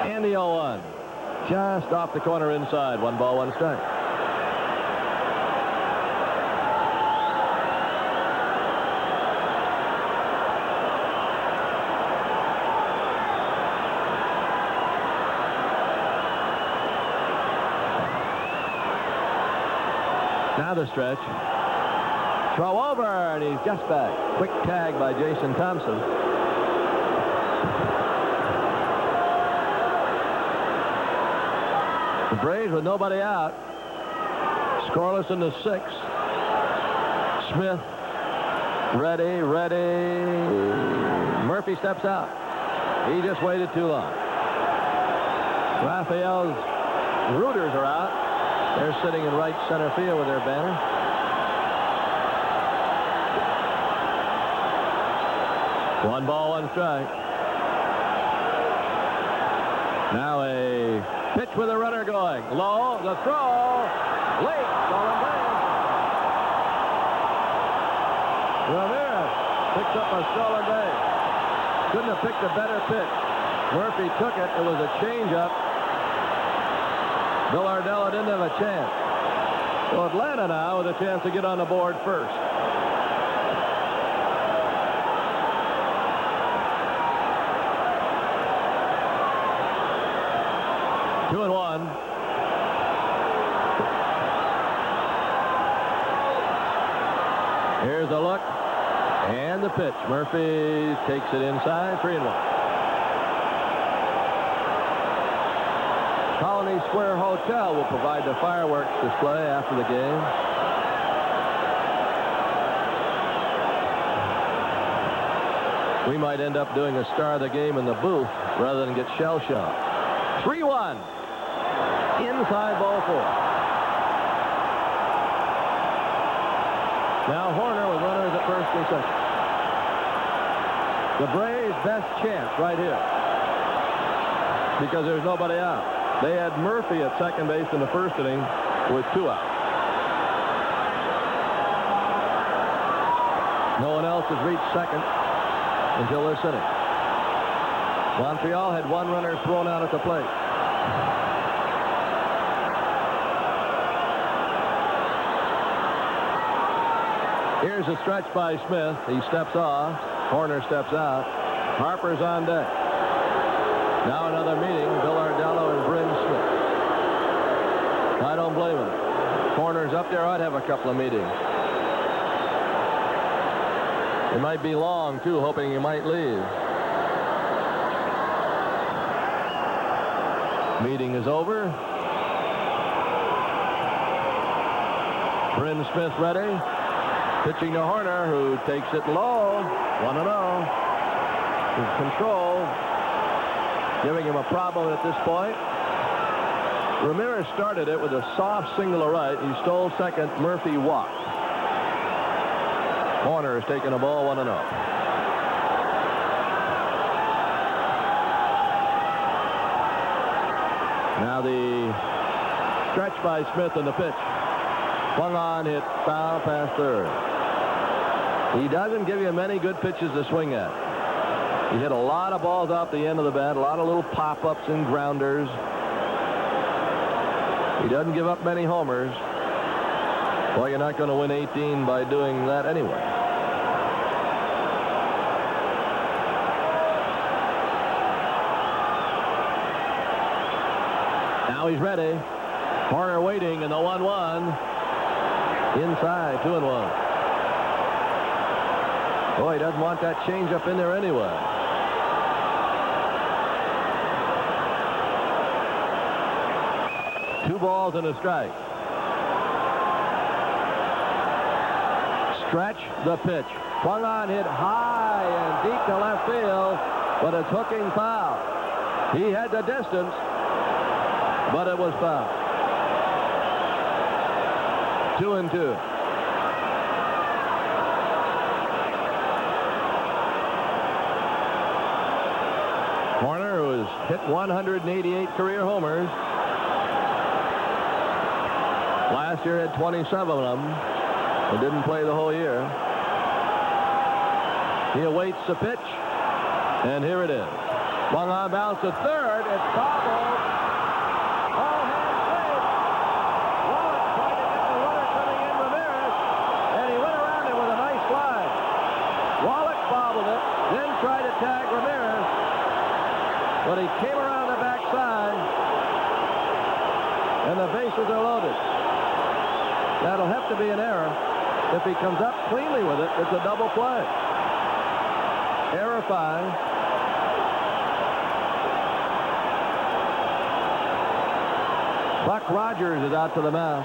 And the 0-1. Just off the corner inside. 1 ball, 1 strike. Now the stretch. Throw over, and he's just back. Quick tag by Jason Thompson. The Braves with nobody out. Scoreless in the 6th. Smith. Ready. Murphy steps out. He just waited too long. Raphael's rooters are out. They're sitting in right center field with their banner. One ball, one strike. Now a pitch with a runner going. Low, the throw. Late. Stolen base. Ramirez picks up a stolen base. Couldn't have picked a better pitch. Murphy took it. It was a changeup. Bill Ardella didn't have a chance. So Atlanta now with a chance to get on the board first. Two and one. Here's the look. And the pitch. Murphy takes it inside. 3-1. Colony Square Hotel will provide the fireworks display after the game. We might end up doing a star of the game in the booth rather than get shell shocked. 3-1. Inside ball 4. Now Horner with runners at first and second. The Braves' best chance right here because there's nobody out. They had Murphy at second base in the first inning with 2 outs. No one else has reached second until this inning. Montreal had 1 runner thrown out at the plate. Here's a stretch by Smith. He steps off. Horner steps out. Harper's on deck. Now another meeting. Bill Ardella and Bryn Smith. I don't blame him. Horner's up there. I'd have a couple of meetings. It might be long, too, hoping he might leave. Meeting is over. Bryn Smith ready. Pitching to Horner, who takes it low. 1-0. His control. Giving him a problem at this point. Ramirez started it with a soft single to right. He stole second. Murphy walked. Horner has taken a ball 1-0. Now the stretch by Smith in the pitch. Swung on, hit foul past third. He doesn't give you many good pitches to swing at. He hit a lot of balls off the end of the bat, a lot of little pop-ups and grounders. He doesn't give up many homers. Well, you're not going to win 18 by doing that anyway. Now he's ready. Horner waiting in the 1-1. Inside, 2-1. Boy, he doesn't want that changeup in there anyway. Two balls and a strike. Stretch the pitch. Swung on, hit high and deep to left field, but it's hooking foul. He had the distance, but it was foul. 2-2. Horner, who has hit 188 career homers. Last year had 27 of them, but didn't play the whole year. He awaits the pitch, and here it is. Swung on, bounce to third. It's gobbled. All hands clear. Wallach tried to get the runner coming in, Ramirez, and he went around it with a nice slide. Wallach bobbled it, then tried to tag Ramirez, but he came around the backside, and the bases are loaded. That'll have to be an error. If he comes up cleanly with it, it's a double play. Error 5. Buck Rogers is out to the mound.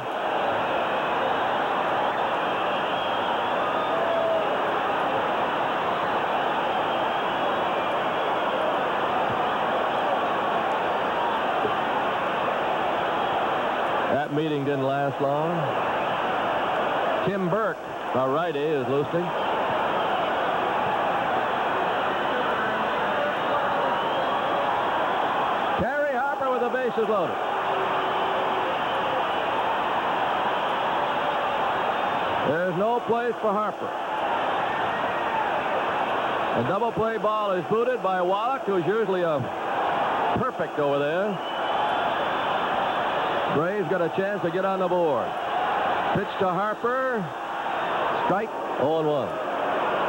That meeting didn't last long. Tim Burke, a righty, is loosening. Terry Harper with the bases loaded. There's no place for Harper. A double play ball is booted by Wallach, who's usually a perfect over there. Braves got a chance to get on the board. Pitch to Harper. Strike. 0-1.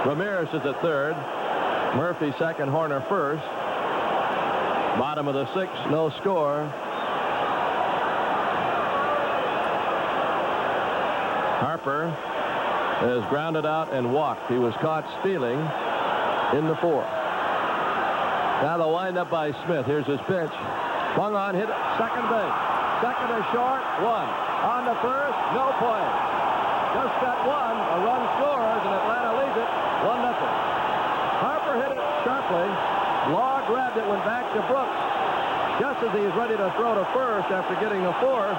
Ramirez is at third. Murphy second. Horner first. Bottom of the 6th. No score. Harper is grounded out and walked. He was caught stealing in the 4th. Now the windup by Smith. Here's his pitch. Swung on, hit second base. Second is short, 1. On the first, no play. Just got 1. A run scores, and Atlanta leads it 1-0. Harper hit it sharply. Law grabbed it, went back to Brooks. Just as he was ready to throw to first after getting the 4th,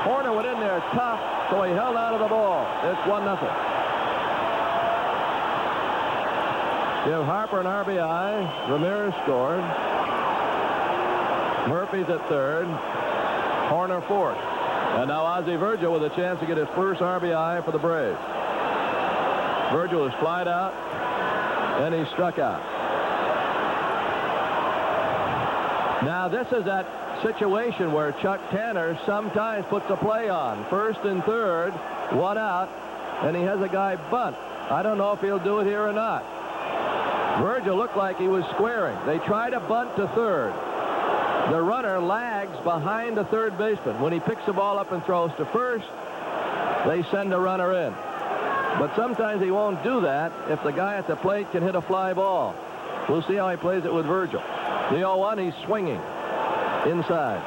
Horner went in there tough, so he held out of the ball. It's 1-0. Give Harper an RBI. Ramirez scored. Murphy's at third. Horner fourth. And now Ozzie Virgil with a chance to get his first RBI for the Braves. Virgil is flied out, and he struck out. Now this is that situation where Chuck Tanner sometimes puts a play on. First and third, 1 out, and he has a guy bunt. I don't know if he'll do it here or not. Virgil looked like he was squaring. They try to bunt to third. The runner lags behind the third baseman. When he picks the ball up and throws to first, they send the runner in. But sometimes he won't do that if the guy at the plate can hit a fly ball. We'll see how he plays it with Virgil. The 0-1, he's swinging inside.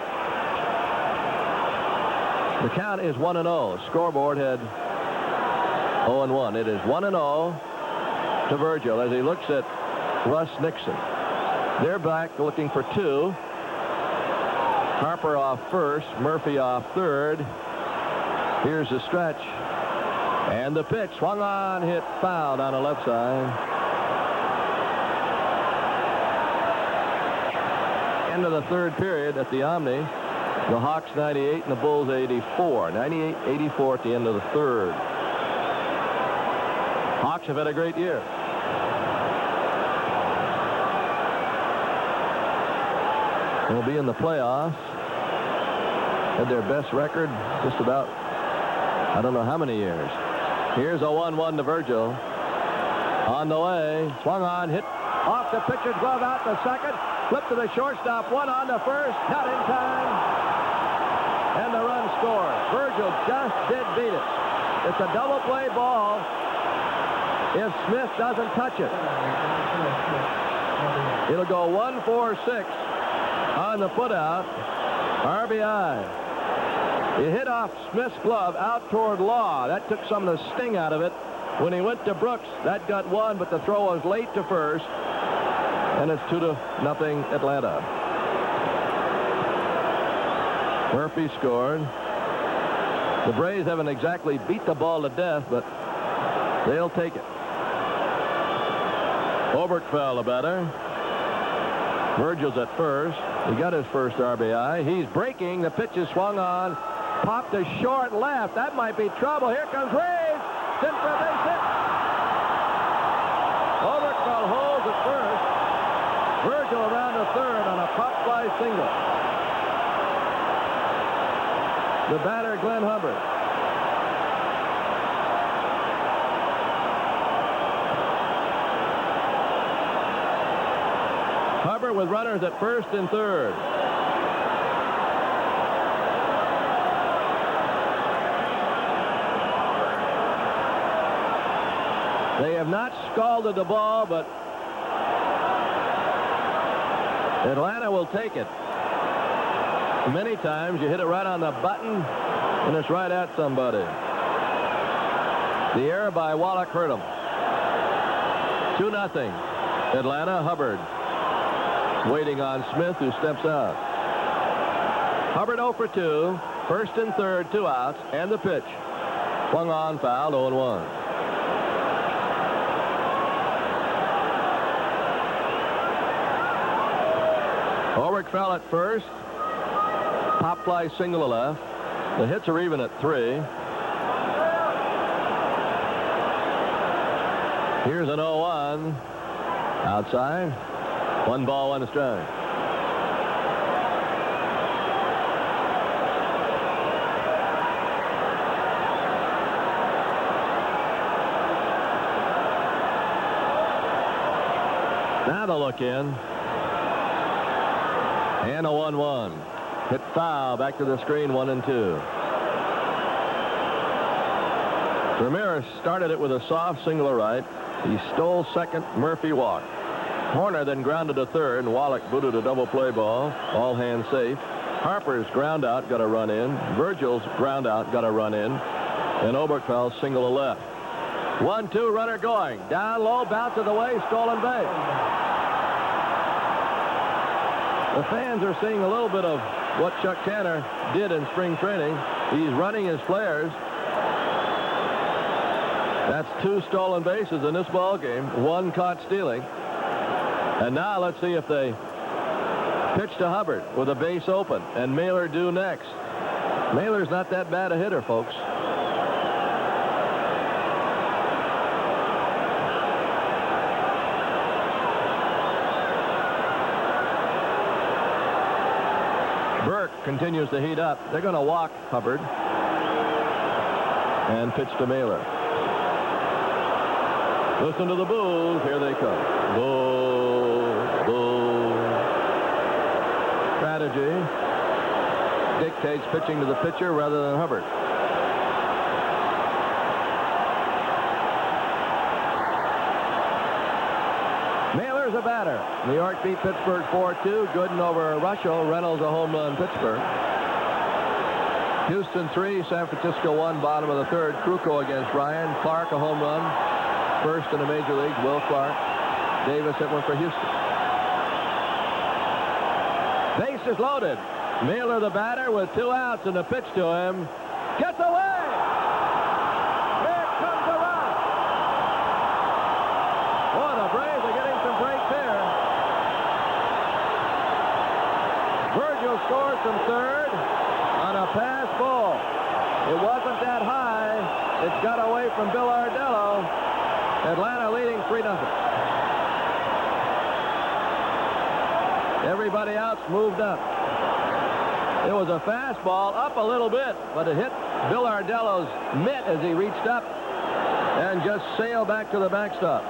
The count is 1-0. Scoreboard had 0-1. It is 1-0 to Virgil as he looks at Russ Nixon. They're back looking for 2. Harper off first, Murphy off third. Here's the stretch. And the pitch, swung on, hit fouled on the left side. End of the third period at the Omni. The Hawks 98 and the Bulls 84. 98-84 at the end of the third. Hawks have had a great year. They'll be in the playoffs. Had their best record just about, I don't know how many years. Here's a 1-1 to Virgil. On the way, swung on, hit off the pitcher's glove, out to second. Flip to the shortstop, 1 on the first, not in time. And the run scores. Virgil just did beat it. It's a double play ball if Smith doesn't touch it. It'll go 1-4-6 on the putout. RBI. He hit off Smith's glove out toward Law. That took some of the sting out of it. When he went to Brooks, that got 1, but the throw was late to first. And it's 2-0 Atlanta. Murphy scored. The Braves haven't exactly beat the ball to death, but they'll take it. Oberkfell the batter. Virgil's at first. He got his first RBI. He's breaking. The pitch is swung on. Popped to short left. That might be trouble. Here comes Reeves. In for a base hit. Oberkfell holds at first. Virgil around to third on a pop fly single. The batter, Glenn Hubbard. Hubbard with runners at first and third. They have not scalded the ball, but Atlanta will take it. Many times you hit it right on the button, and it's right at somebody. The error by Wallach hurt him. 2-0. Atlanta. Hubbard waiting on Smith, who steps out. Hubbard 0 for 2. First and third, 2 outs, and the pitch. Swung on, fouled, 0-1. Ulrich fell at first. Pop fly single to left. The hits are even at 3. Here's an 0-1. Outside. 1 ball, 1 strike. Now the look in. And a 1-1. Hit foul. Back to the screen. 1-2. Ramirez started it with a soft single to right. He stole second. Murphy walked. Horner then grounded to third, and Wallach booted a double play ball. All hands safe. Harper's ground out got a run in. Virgil's ground out got a run in. And Oberkfell's single to left. 1-2 runner going. Down low, bounce of the way, stolen base. The fans are seeing a little bit of what Chuck Tanner did in spring training. He's running his flares. That's 2 stolen bases in this ball game. 1 caught stealing. And now let's see if they pitch to Hubbard with a base open and Mahler due next. Mahler's not that bad a hitter, folks. Burke continues to heat up. They're going to walk Hubbard and pitch to Mahler. Listen to the boos. Here they come. Boo, boo. Strategy dictates pitching to the pitcher rather than Hubbard. Mahler's a batter. New York beat Pittsburgh 4-2. Gooden over Russell. Reynolds a home run. Pittsburgh. Houston 3, San Francisco 1, bottom of the third. Kruko against Ryan. Clark a home run. First in the major leagues, Will Clark. Davis hit one for Houston. Base is loaded. Mahler, the batter, with 2 outs, and the pitch to him. Gets away! Here comes the run! Boy, the Braves are getting some breaks here. Virgil scores from third on a pass ball. It wasn't that high. It's got away from Bill Ardello. Atlanta leading 3-0. Everybody else moved up. It was a fastball up a little bit, but it hit Bill Ardello's mitt as he reached up and just sailed back to the backstop.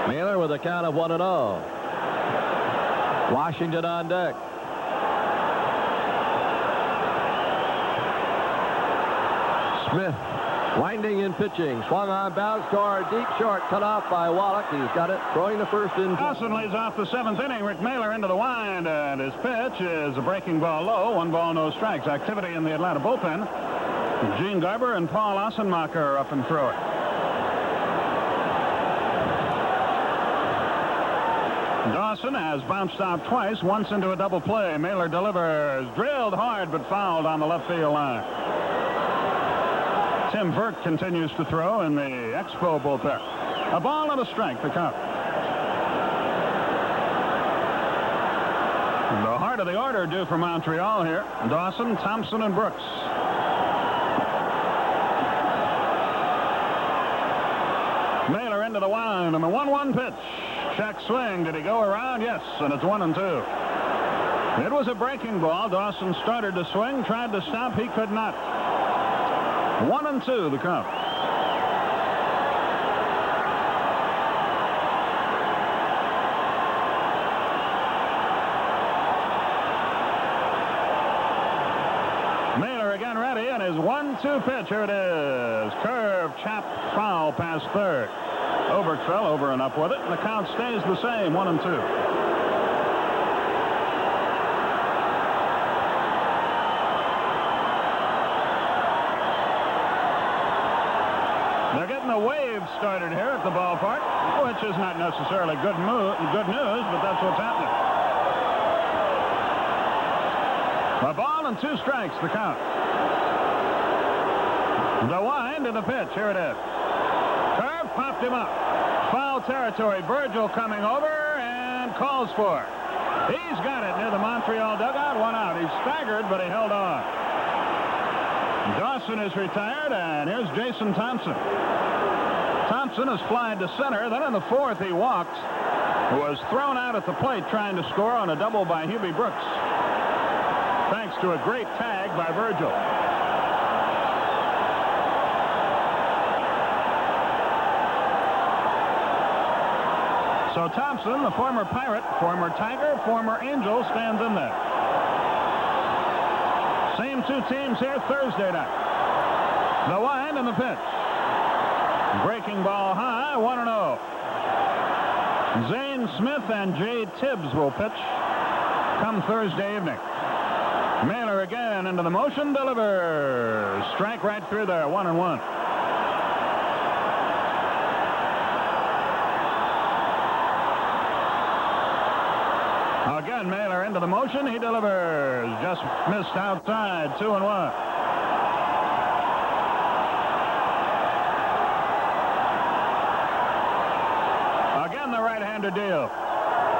Mahler with a count of 1-0. Washington on deck. Smith winding in pitching. Swung on, bounce toward deep short. Cut off by Wallach. He's got it. Throwing the first in. Dawson leads off the 7th inning. Rick Mahler into the wind. And his pitch is a breaking ball low. 1 ball, no strikes. Activity in the Atlanta bullpen. Gene Garber and Paul Ossenmacher up and throw it. Dawson has bounced out twice, once into a double play. Mahler delivers. Drilled hard, but fouled on the left field line. Tim Burke continues to throw in the Expo bullpen. A ball and a strike to count. The heart of the order due for Montreal here. Dawson, Thompson, and Brooks. Mahler into the wind and the 1-1 pitch. Check swing. Did he go around? Yes, and it's 1-2. It was a breaking ball. Dawson started to swing, tried to stop. He could not. 1-2 the count. again ready, and his 1-2 pitch. Here it is. Curve, chop, foul past third. Oberg fell over and up with it, and the count stays the same, 1-2. They're getting a wave started here at the ballpark, which is not necessarily good news, but that's what's happening. A ball and 2 strikes, the count. The wind and the pitch. Here it is. Curve popped him up. Foul territory. Virgil coming over and calls for it. He's got it near the Montreal dugout. 1 out. He staggered, but he held on. Dawson is retired, and here's Jason Thompson. Thompson is flying to center. Then in the 4th, he walked. Was thrown out at the plate trying to score on a double by Hubie Brooks. Thanks to a great tag by Virgil. So Thompson, the former Pirate, former Tiger, former Angel, stands in there. Same 2 teams here Thursday night. The wind and the pitch. Breaking ball high, 1-0. Zane Smith and Jay Tibbs will pitch come Thursday evening. Mahler again into the motion, delivers. Strike right through there, 1-1. Again, Mahler into the motion. He delivers. Just missed outside. 2-1. Again, the right-hander deal.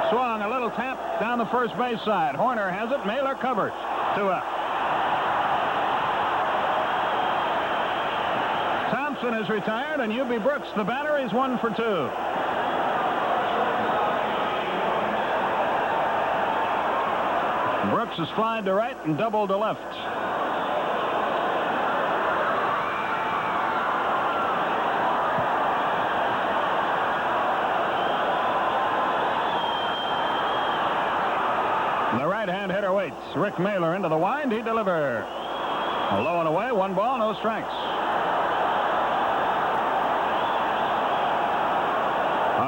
Swung, a little tap down the first base side. Horner has it. Mahler covers. 2 out. Thompson is retired, and Hubie Brooks, the batter, is 1 for 2. Brooks is flying to right and doubled to left. The right-hand hitter waits. Rick Mahler into the wind. He delivers. Low and away. 1 ball, no strikes.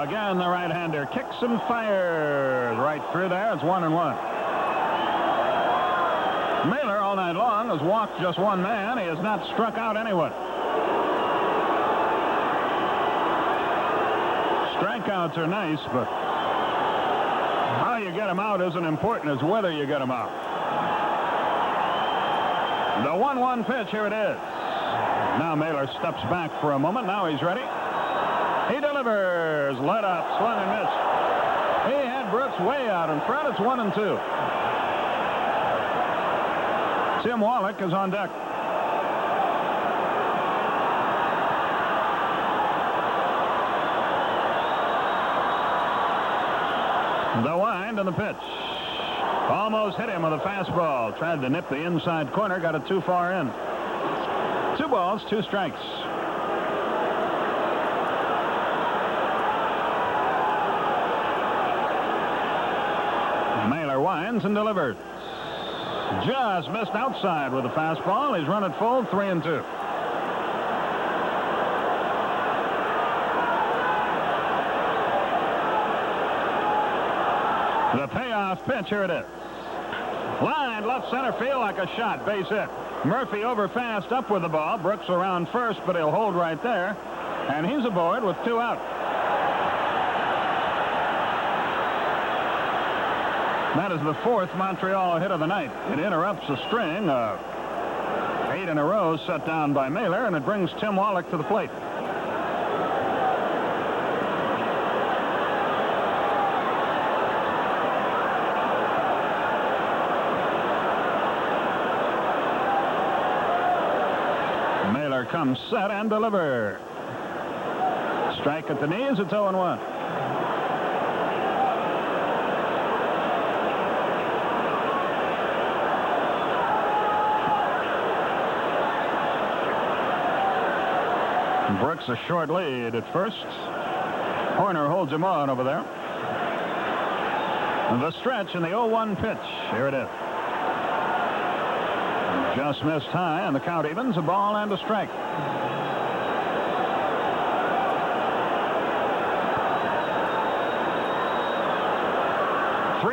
Again, the right-hander kicks and fires right through there. It's 1-1. Mahler all night long has walked just 1 man. He has not struck out anyone. Strikeouts are nice, but how you get them out isn't important as whether you get them out. The 1-1 pitch, here it is. Now Mahler steps back for a moment. Now he's ready. He delivers. Let up, swung and missed. He had Brooks way out in front. It's 1-2. Tim Wallach is on deck. The wind and the pitch. Almost hit him with a fastball. Tried to nip the inside corner. Got it too far in. 2 balls, 2 strikes. Mahler winds and delivers. Just missed outside with a fastball. He's run it full, 3-2. The payoff pitch, here it is. Line left center field like a shot. Base hit. Murphy over fast up with the ball. Brooks around first, but he'll hold right there. And he's aboard with 2 out. That is the 4th Montreal hit of the night. It interrupts a string of 8 in a row set down by Mahler, and it brings Tim Wallach to the plate. Mahler comes set and deliver. Strike at the knees. It's 0-1. Brooks a short lead at first. Horner holds him on over there. The stretch in the 0-1 pitch. Here it is. Just missed high, and the count evens, a ball and a strike.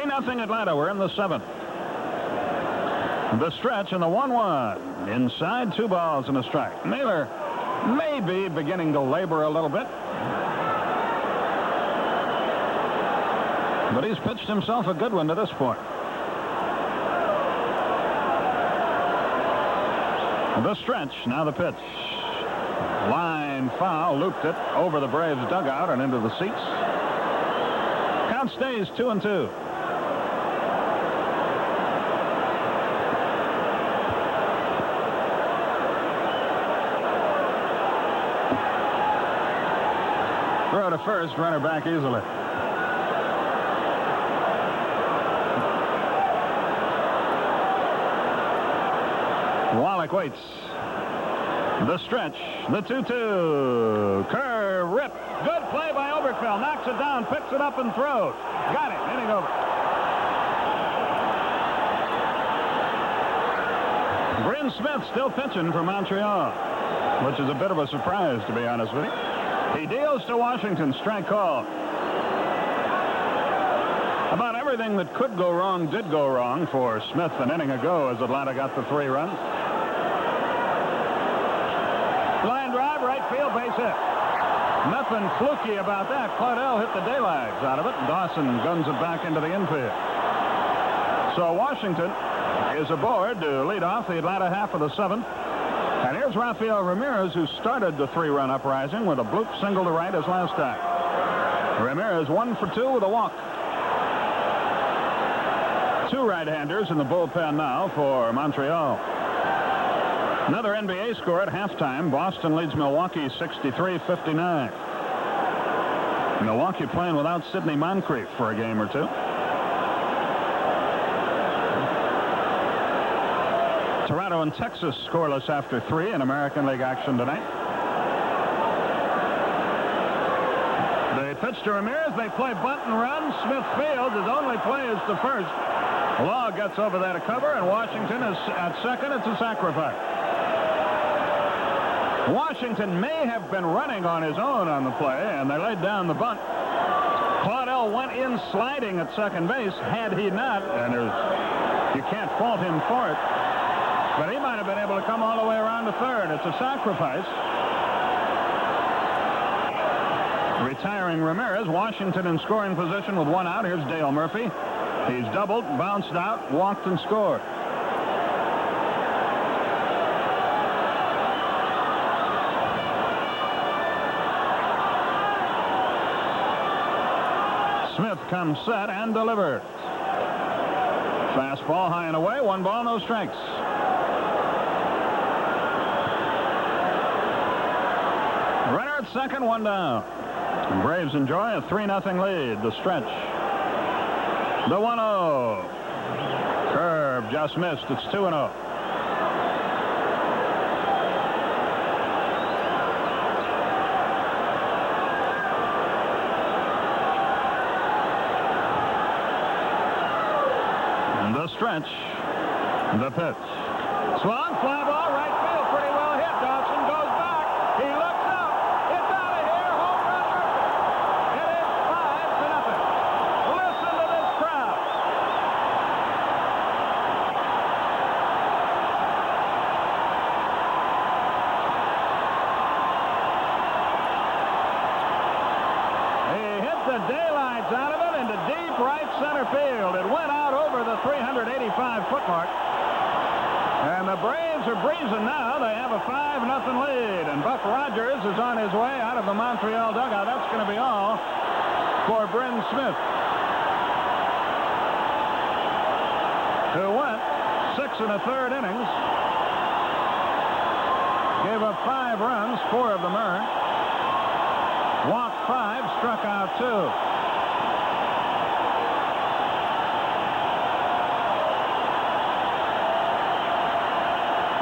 Nothing Atlanta. We're in the 7th. The stretch in the 1-1. Inside, 2 balls and a strike. Mahler may be beginning to labor a little bit. But he's pitched himself a good one to this point. The stretch, now the pitch. Line foul, looped it over the Braves dugout and into the seats. Count stays 2-2. Throw to first, runner back easily. Wallach waits. The stretch, the 2-2. Curve, rip. Good play by Oberkfell. Knocks it down, picks it up and throws. Got it. Inning over. Bryn Smith still pitching for Montreal, which is a bit of a surprise, to be honest with you. He deals to Washington. Strike call. About everything that could go wrong did go wrong for Smith an inning ago as Atlanta got the 3 runs. Line drive, right field, base hit. Nothing fluky about that. Claudel hit the daylights out of it. Dawson guns it back into the infield. So Washington is aboard to lead off the Atlanta half of the 7th. And here's Rafael Ramirez, who started the 3-run uprising with a bloop single to right as last time. Ramirez 1 for 2 with a walk. 2 right-handers in the bullpen now for Montreal. Another NBA score at halftime. Boston leads Milwaukee 63-59. Milwaukee playing without Sidney Moncrief for a game or 2. Toronto and Texas scoreless after 3 in American League action tonight. They pitch to Ramirez. They play bunt and run. Smith fields. His only play is to first. Law gets over that cover, and Washington is at second. It's a sacrifice. Washington may have been running on his own on the play, and they laid down the bunt. Claudel went in sliding at second base. Had he not, and you can't fault him for it, but he might have been able to come all the way around to third. It's a sacrifice. Retiring Ramirez. Washington in scoring position with 1 out. Here's Dale Murphy. He's doubled, bounced out, walked, and scored. Smith comes set and delivers. Fastball high and away. 1 ball, no strikes. Runner at second, 1 down. And Braves enjoy a 3-0 lead. The stretch. The 1-0. Curve just missed. It's 2-0. The stretch. The pitch. Swung, fly ball, right field, pretty well hit. Dawson goes back. He looks up. It's out of here. Home run. It is 5-0. Listen to this crowd. He hit the daylights out of it into deep right center field. It went out over the 385-foot mark. And the Braves are breezing now. They have a 5-0 lead. And Buck Rogers is on his way out of the Montreal dugout. That's going to be all for Bryn Smith, who went 6 1/3 innings. Gave up 5 runs, 4 of them earned. Walked 5, struck out 2.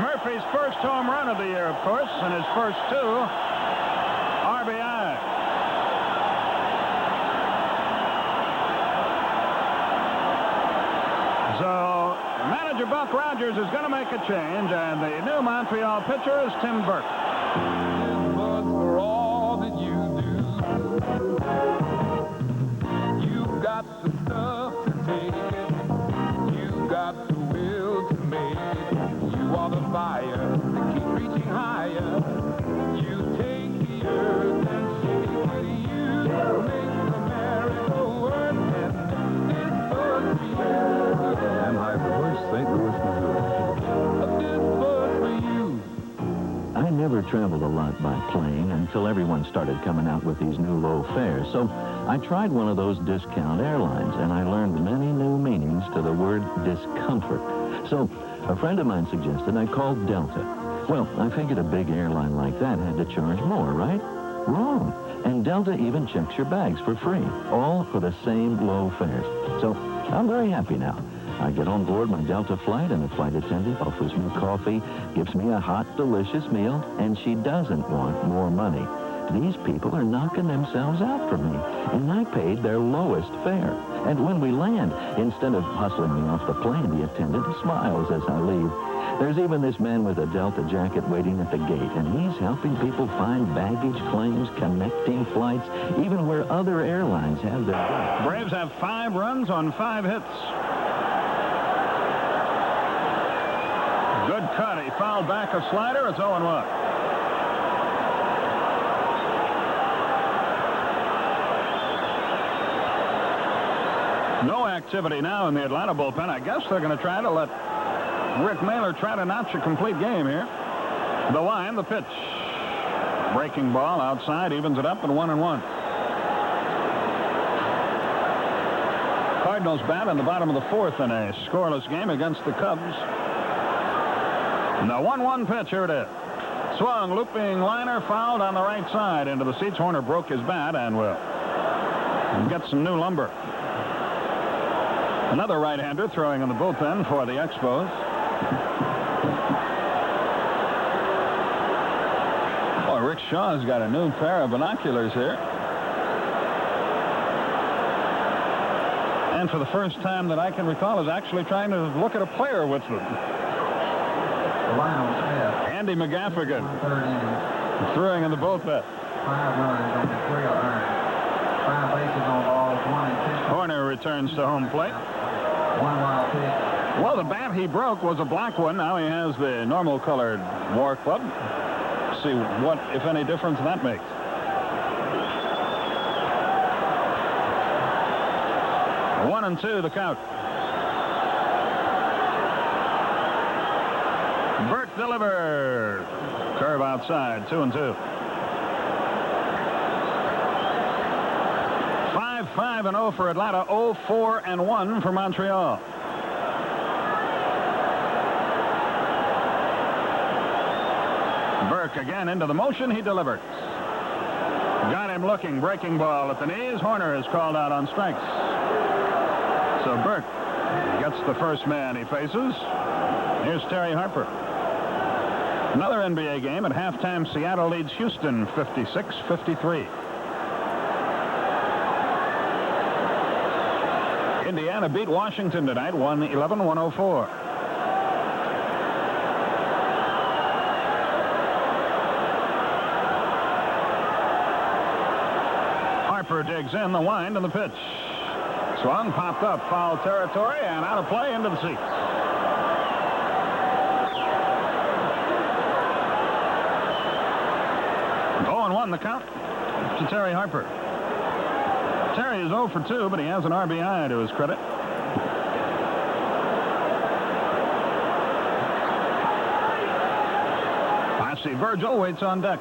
Murphy's first home run of the year, of course, and his first 2 RBI. So, Manager Buck Buck Rogers is going to make a change, and the new Montreal pitcher is Tim Burke. For all that you do, you've got the stuff to take it. You've got the will to make it. You are the fire that keep reaching higher. You take the earth and shake it. You make America work, and this was for you. And High Force, St. Louis, Missouri. This was for you. I never traveled a lot by plane until everyone started coming out with these new low fares. So I tried one of those discount airlines, and I learned many new meanings to the word discomfort. So a friend of mine suggested I call Delta. Well, I figured a big airline like that had to charge more, right? Wrong. And Delta even checks your bags for free, all for the same low fares. So I'm very happy now. I get on board my Delta flight, and the flight attendant offers me coffee, gives me a hot, delicious meal, and she doesn't want more money. These people are knocking themselves out for me, and I paid their lowest fare. And when we land, instead of hustling me off the plane, the attendant smiles as I leave. There's even this man with a Delta jacket waiting at the gate, and he's helping people find baggage claims, connecting flights, even where other airlines have their... Braves have 5 runs on 5 hits. Good cut. He fouled back a slider. It's 0-1. No activity now in the Atlanta bullpen. I guess they're going to try to let Rick Mahler try to notch a complete game here. The line, the pitch. Breaking ball outside, evens it up at 1-1. Cardinals bat in the bottom of the 4th in a scoreless game against the Cubs. And the 1-1 pitch, here it is. Swung, looping liner, fouled on the right side into the seats. Horner broke his bat and will get some new lumber. Another right-hander throwing in the bullpen for the Expos. Boy, Rick Shaw's got a new pair of binoculars here. And for the first time that I can recall is actually trying to look at a player with them. Andy McGaffigan throwing in the bullpen. 5 runs on the 3 earned. 5 bases on balls, 1 and 2. Horner returns to home plate. 1 wild pitch. Well, the bat he broke was a black one. Now he has the normal colored War Club. See what, if any, difference that makes. One and 2, the count. Burke delivers. Curve outside, 2-2. 5-5-0 for Atlanta, 0-4-1 for Montreal. Burke again into the motion, he delivers. Got him looking, breaking ball at the knees. Horner is called out on strikes. So Burke gets the first man he faces. Here's Terry Harper. Another NBA game at halftime. Seattle leads Houston 56-53. Indiana beat Washington tonight, 111-104. Harper digs in the wind and the pitch. Swung, popped up, foul territory, and out of play into the seats. The count to Terry Harper. Terry is 0 for 2, but he has an RBI to his credit. I see Virgil waits on deck.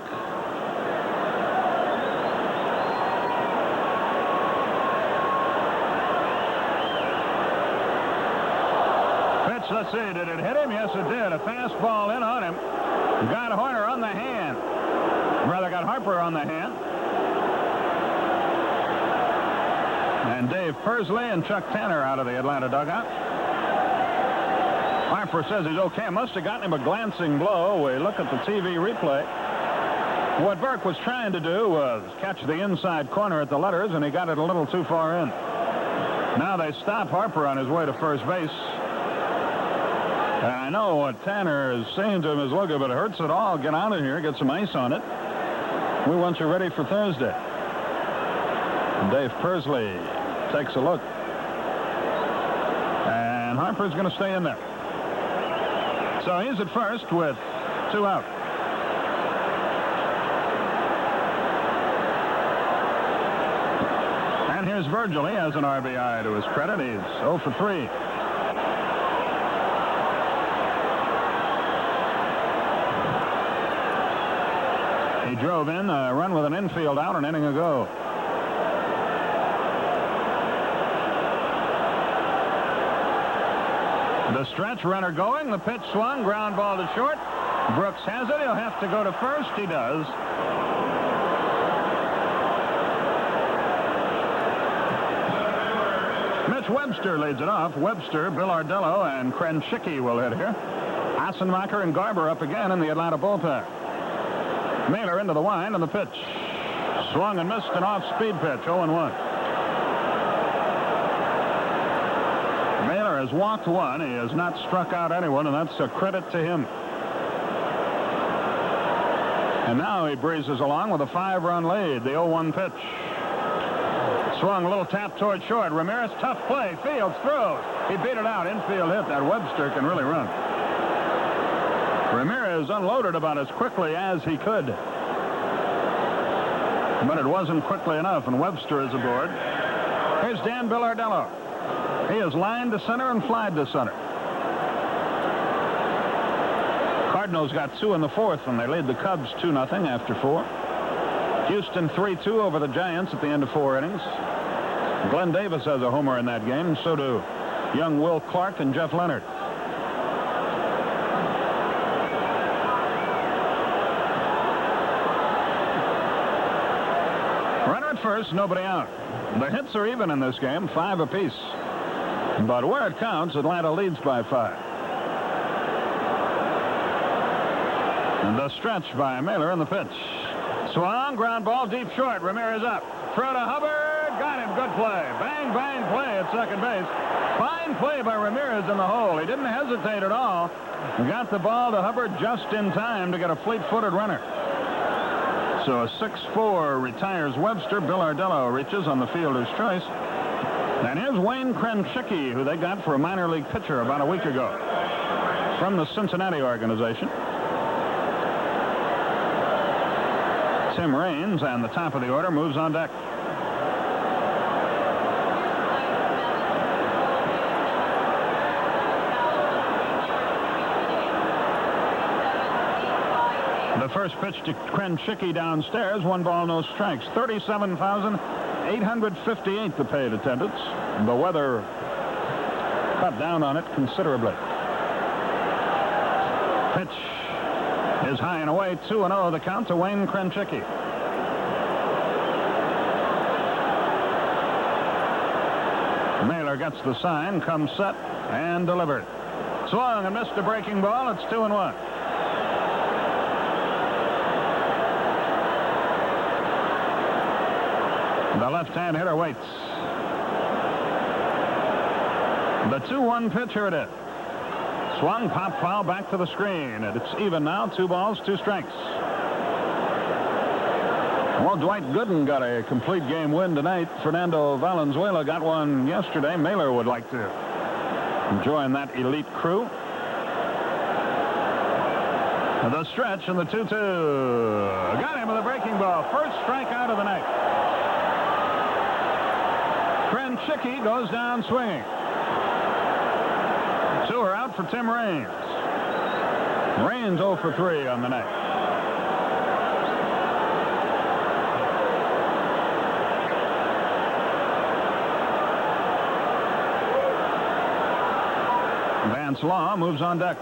Pitch, let's see, did it hit him? Yes, it did. A fastball in on him. Got Horner on the hand. Rather, got Harper on the hand. And Dave Pursley and Chuck Tanner out of the Atlanta dugout. Harper says he's okay. Must have gotten him a glancing blow. We look at the TV replay. What Burke was trying to do was catch the inside corner at the letters, and he got it a little too far in. Now they stop Harper on his way to first base. And I know what Tanner is saying to him is, look, if it hurts at all, get out of here, get some ice on it. We want you ready for Thursday. And Dave Pursley takes a look. And Harper's going to stay in there. So he's at first with 2 out. And here's Virgil. He has an RBI to his credit. He's 0 for 3. He drove in a run with an infield out an inning ago. The stretch runner going. The pitch swung. Ground ball to short. Brooks has it. He'll have to go to first. He does. Mitch Webster leads it off. Webster, Bill Ardello, and Krenschicki will hit here. Assenmacher and Garber up again in the Atlanta bullpen. Mahler into the wind, and the pitch. Swung and missed an off-speed pitch, 0-1. Mahler has walked 1. He has not struck out anyone, and that's a credit to him. And now he breezes along with a 5-run lead, the 0-1 pitch. Swung, a little tap toward short. Ramirez, tough play. Fields throws. He beat it out. Infield hit. That Webster can really run. Ramirez unloaded about as quickly as he could. But it wasn't quickly enough, and Webster is aboard. Here's Dan Billardello. He is lined to center and flied to center. Cardinals got 2 in the 4th, and they lead the Cubs 2-0 after 4. Houston 3-2 over the Giants at the end of 4 innings. Glenn Davis has a homer in that game, and so do young Will Clark and Jeff Leonard. Runner at first, nobody out. The hits are even in this game, 5 apiece. But where it counts, Atlanta leads by 5. And the stretch by Mahler in the pitch. Swung, ground ball, deep short. Ramirez up. Throw to Hubbard. Got him. Good play. Bang, bang play at second base. Fine play by Ramirez in the hole. He didn't hesitate at all. He got the ball to Hubbard just in time to get a fleet-footed runner. So a 6-4 retires Webster. Bill Ardello reaches on the fielder's choice. And here's Wayne Krenschicki, who they got for a minor league pitcher about a week ago from the Cincinnati organization. Tim Raines, and the top of the order, moves on deck. The first pitch to Krenschicki downstairs, 1 ball, no strikes. 37,858 the paid attendance. The weather cut down on it considerably. Pitch is high and away, 2-0 the count to Wayne Krenschicki. Mahler gets the sign, comes set, and delivered. Swung and missed a breaking ball. It's 2-1. The left-hand hitter waits. The 2-1 pitch, here it is. Swung, pop foul, back to the screen. And it's even now, 2 balls, 2 strikes. Well, Dwight Gooden got a complete game win tonight. Fernando Valenzuela got one yesterday. Mahler would like to join that elite crew. The stretch and the 2-2. Got him with a breaking ball. First strikeout of the night. Krenschicki goes down swinging. 2 are out for Tim Raines. Raines 0 for 3 on the night. Vance Law moves on deck.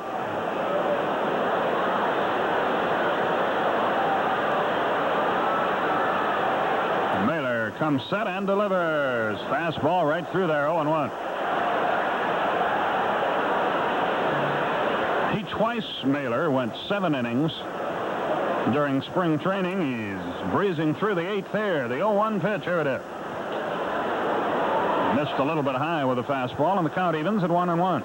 Mahler comes set and delivers. Fastball right through there, 0-1. Twice Mahler went 7 innings during spring training. He's breezing through the 8th here. The 0-1 pitch, here it is. Missed a little bit high with a fastball, and the count evens at 1-1.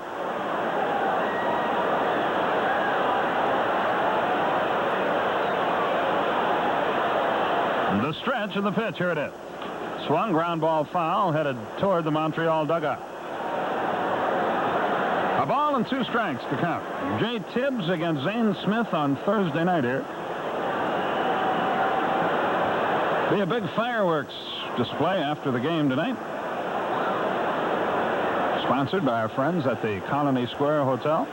The stretch of the pitch. Here it is. Swung, ground ball foul, headed toward the Montreal dugout. A ball and 2 strikes to count. Jay Tibbs against Zane Smith on Thursday night here. Be a big fireworks display after the game tonight. Sponsored by our friends at the Colony Square Hotel.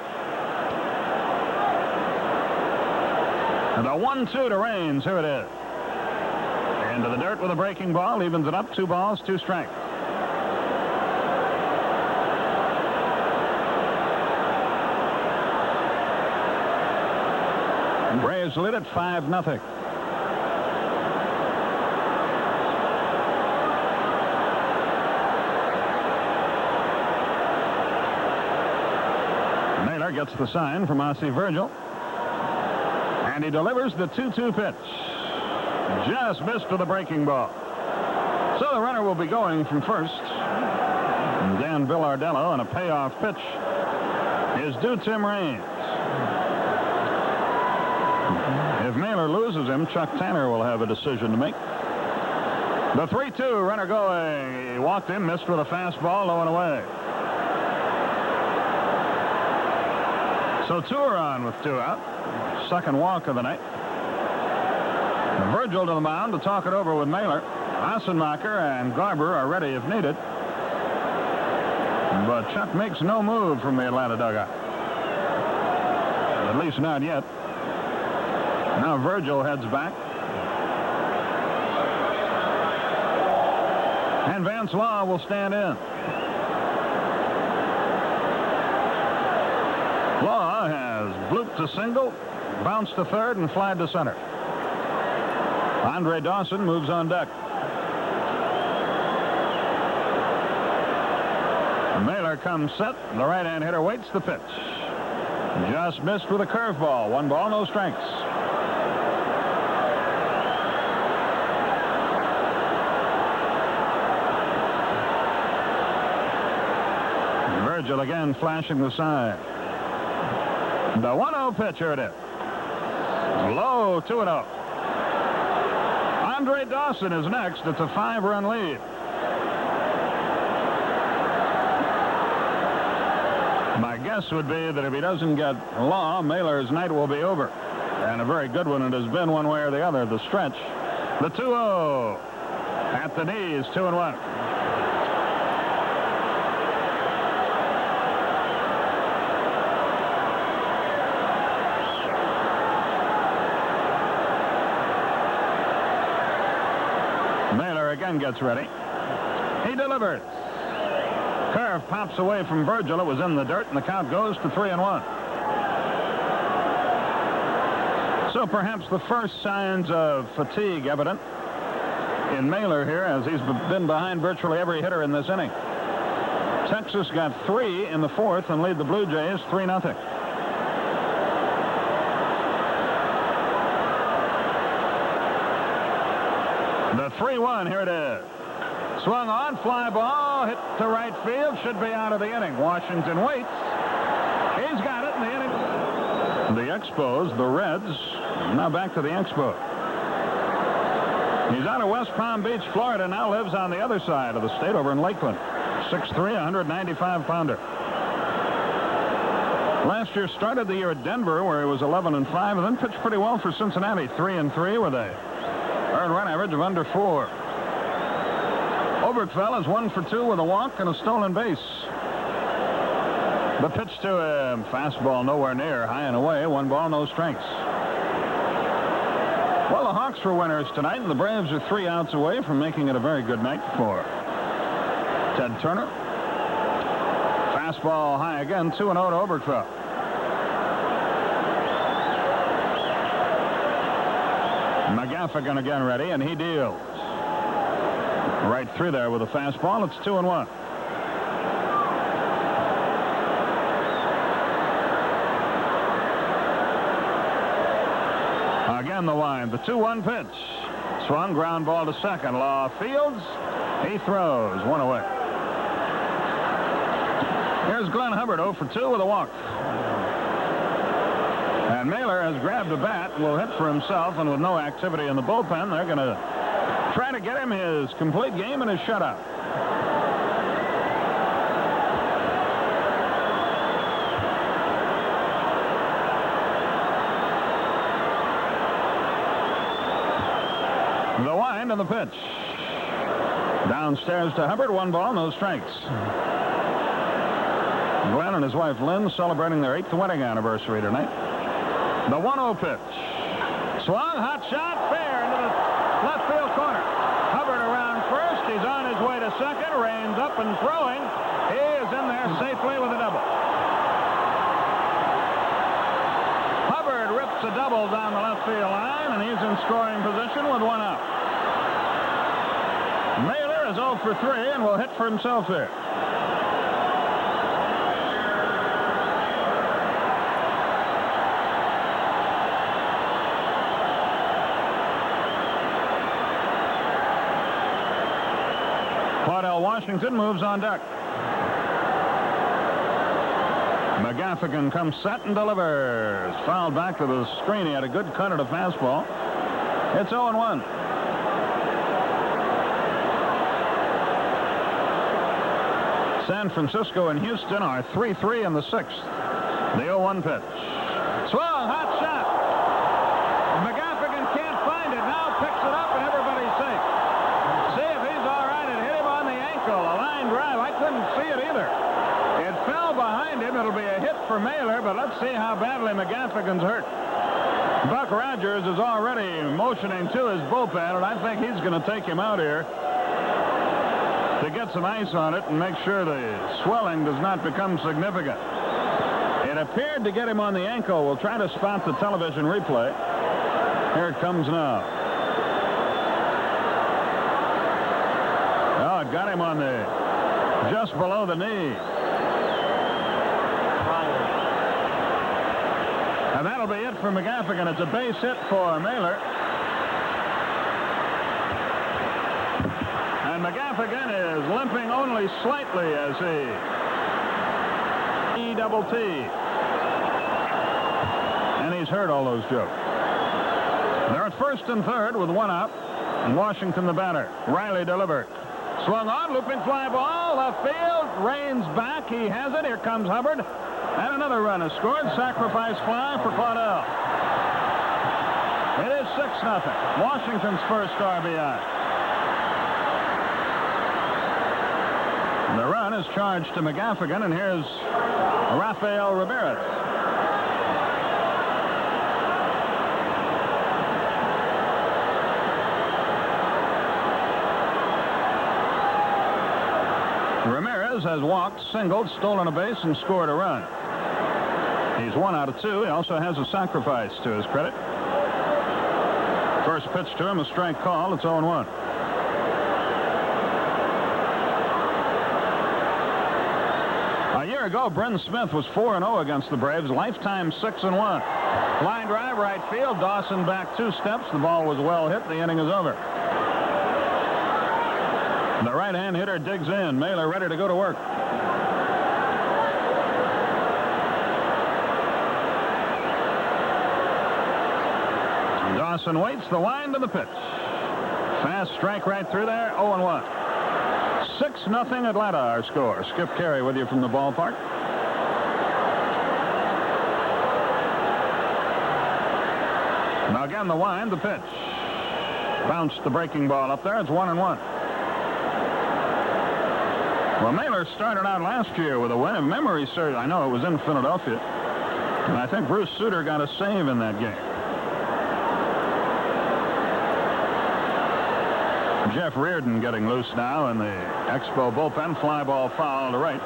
And a 1-2 to Raines. Here it is. Into the dirt with a breaking ball. Evens it up. 2 balls, 2 strikes. Braves lead it 5-0. Mahler gets the sign from Ossie Virgil. And he delivers the 2-2 pitch. Just missed with a breaking ball. So the runner will be going from first. And Dan Villardello on a payoff pitch is due Tim Raines. If Mahler loses him, Chuck Tanner will have a decision to make. The 3-2 runner going. He walked in, missed with a fastball, low and away. So 2 are on with 2 out. Second walk of the night. Virgil to the mound to talk it over with Mahler. Assenmacher and Garber are ready if needed. But Chuck makes no move from the Atlanta dugout. At least not yet. Now Virgil heads back. And Vance Law will stand in. Law has blooped to single, bounced to third, and flied to center. Andre Dawson moves on deck. Mahler comes set. The right-hand hitter waits the pitch. Just missed with a curveball. 1 ball, no strikes. Virgil again flashing the sign. The 1-0 pitch. Here it is. Low, 2-0. Andre Dawson is next. It's a 5-run lead. My guess would be that if he doesn't get Law, Mahler's night will be over. And a very good one it has been one way or the other, the stretch. The 2-0 at the knees, 2-1. Mahler again gets ready. He delivers. Curve pops away from Virgil. It was in the dirt, and the count goes to 3-1. So perhaps the first signs of fatigue evident in Mahler here, as he's been behind virtually every hitter in this inning. Texas got 3 in the 4th and lead the Blue Jays 3-0. The 3-1, here it is. Swung on, fly ball, hit to right field, should be out of the inning. Washington waits. He's got it in the inning. The Expos, the Reds, now back to the Expos. He's out of West Palm Beach, Florida, now lives on the other side of the state over in Lakeland. 6'3", 195-pounder. Last year started the year at Denver, where he was 11-5, and then pitched pretty well for Cincinnati, 3-3 with a earned run average of under 4. Oberkfell is 1 for 2 with a walk and a stolen base. The pitch to him, fastball nowhere near, high and away, 1 ball, no strikes. Well, the Hawks were winners tonight, and the Braves are 3 outs away from making it a very good night for Ted Turner. Fastball high again, 2-0 to Oberkfell. McGaffigan again ready, and he deals. Right through there with a fastball. It's 2-1. Again the wind. The 2-1 pitch. Swung, ground ball to second. Law fields. He throws. 1 away. Here's Glenn Hubbard, 0 for 2 with a walk. And Mahler has grabbed a bat, will hit for himself, and with no activity in the bullpen, they're going to Trying to get him his complete game and his shutout. The wind and the pitch. Downstairs to Hubbard, 1 ball, no strikes. Glenn and his wife Lynn celebrating their 8th wedding anniversary tonight. The 1-0 pitch. Swung, hot shot, fair into the left field corner. Hubbard around first. He's on his way to second. Reins up and throwing. He is in there safely with a double. Hubbard rips a double down the left field line, and he's in scoring position with 1 out. Mahler is 0 for 3 and will hit for himself here. Washington moves on deck. McGaffigan comes set and delivers. Fouled back to the screen. He had a good cut at a fastball. It's 0-1. San Francisco and Houston are 3-3 in the 6th. The 0-1 pitch. Swung, hot shot. McGaffigan can't find it. Now picks it up and everybody's safe. See if he's all right. It hit him on the ankle. A line drive. I couldn't see it either. It fell behind him. It'll be a hit for Mahler, but let's see how badly McGaffigan's hurt. Buck Rogers is already motioning to his bullpen, and I think he's going to take him out here to get some ice on it and make sure the swelling does not become significant. It appeared to get him on the ankle. We'll try to spot the television replay. Here it comes now. Oh, it got him on the just below the knee. And that'll be it for McGaffigan. It's a base hit for Mahler. And McGaffigan is limping only slightly as he E-double-T. And he's heard all those jokes. They're at first and third with 1 out. And Washington the batter. Riley delivered. Swung on, looping fly ball, left field, Rains back, he has it, here comes Hubbard, and another run is scored, sacrifice fly for Claudel. It is 6-0, Washington's first RBI. The run is charged to McGaffigan, and here's Rafael Ramirez. Ramirez has walked, singled, stolen a base, and scored a run. He's 1 out of 2. He also has a sacrifice to his credit. First pitch to him, a strike call. It's 0-1. A year ago, Bryn Smith was 4-0 against the Braves. Lifetime 6-1. Line drive, right field. Dawson back 2 steps. The ball was well hit. The inning is over. The right-hand hitter digs in. Mahler ready to go to work. Dawson waits. The wind and the pitch. Fast strike right through there. 0-1. 6-0 Atlanta, our score. Skip Carey with you from the ballpark. Now again, the wind, the pitch. Bounced the breaking ball up there. It's 1-1. Well, Mahler started out last year with a win. If memory serves, I know it was in Philadelphia. And I think Bruce Sutter got a save in that game. Jeff Reardon getting loose now in the Expo bullpen. Fly ball foul to right.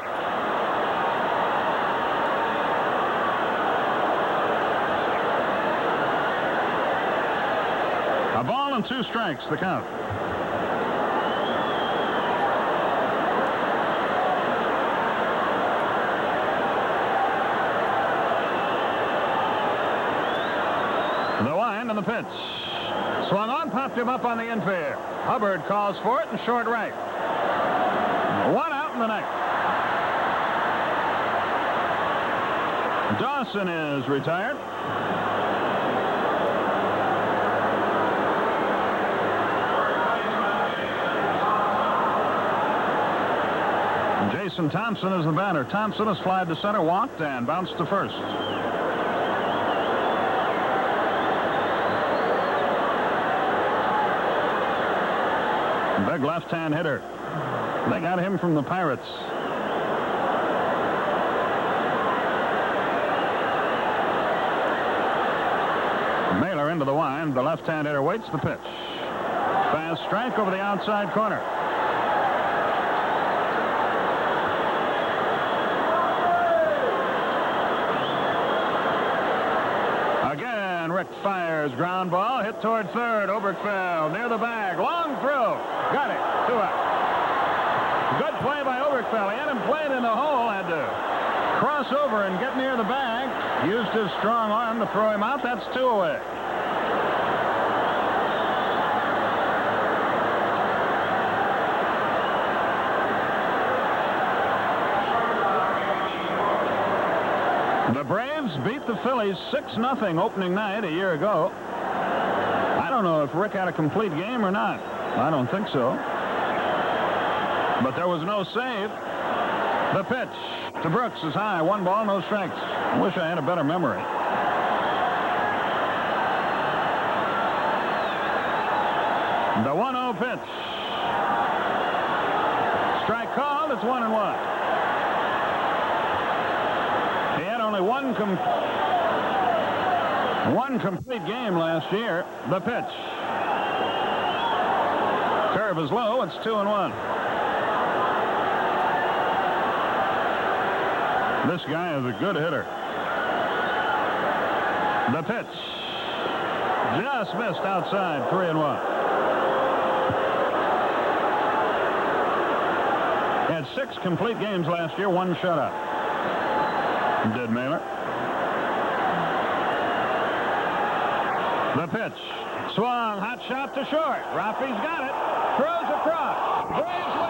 A ball and 2 strikes, the count. The wind and the pitch. Swung on, popped him up on the infield. Hubbard calls for it in short right. 1 out in the ninth. Dawson is retired. and Thompson is the batter. Thompson has flied to center, walked, and bounced to first. Big left-hand hitter. They got him from the Pirates. Mahler into the wind. The left-hand hitter waits the pitch. Fast strike over the outside corner. Again, Rick fires. Ground ball hit toward third. Oberkfell near the bag. Long throw. Got it. 2 out. Good play by Oberkfell. He had him played in the hole. Had to cross over and get near the bag. Used his strong arm to throw him out. That's 2 away. The Braves beat the Phillies 6-0 opening night a year ago. I don't know if Rick had a complete game or not. I don't think so. But there was no save. The pitch to Brooks is high. 1 ball, no strikes. I wish I had a better memory. The 1-0 pitch. Strike called. It's 1-1. He had only one complete game last year. The pitch. Curve is low. It's 2-1. This guy is a good hitter. The pitch. Just missed outside. 3-1. Had 6 complete games last year. 1 shutout. Did Mahler. The pitch. Swung. Hot shot to short. Rafi's got it. Throws across. Braves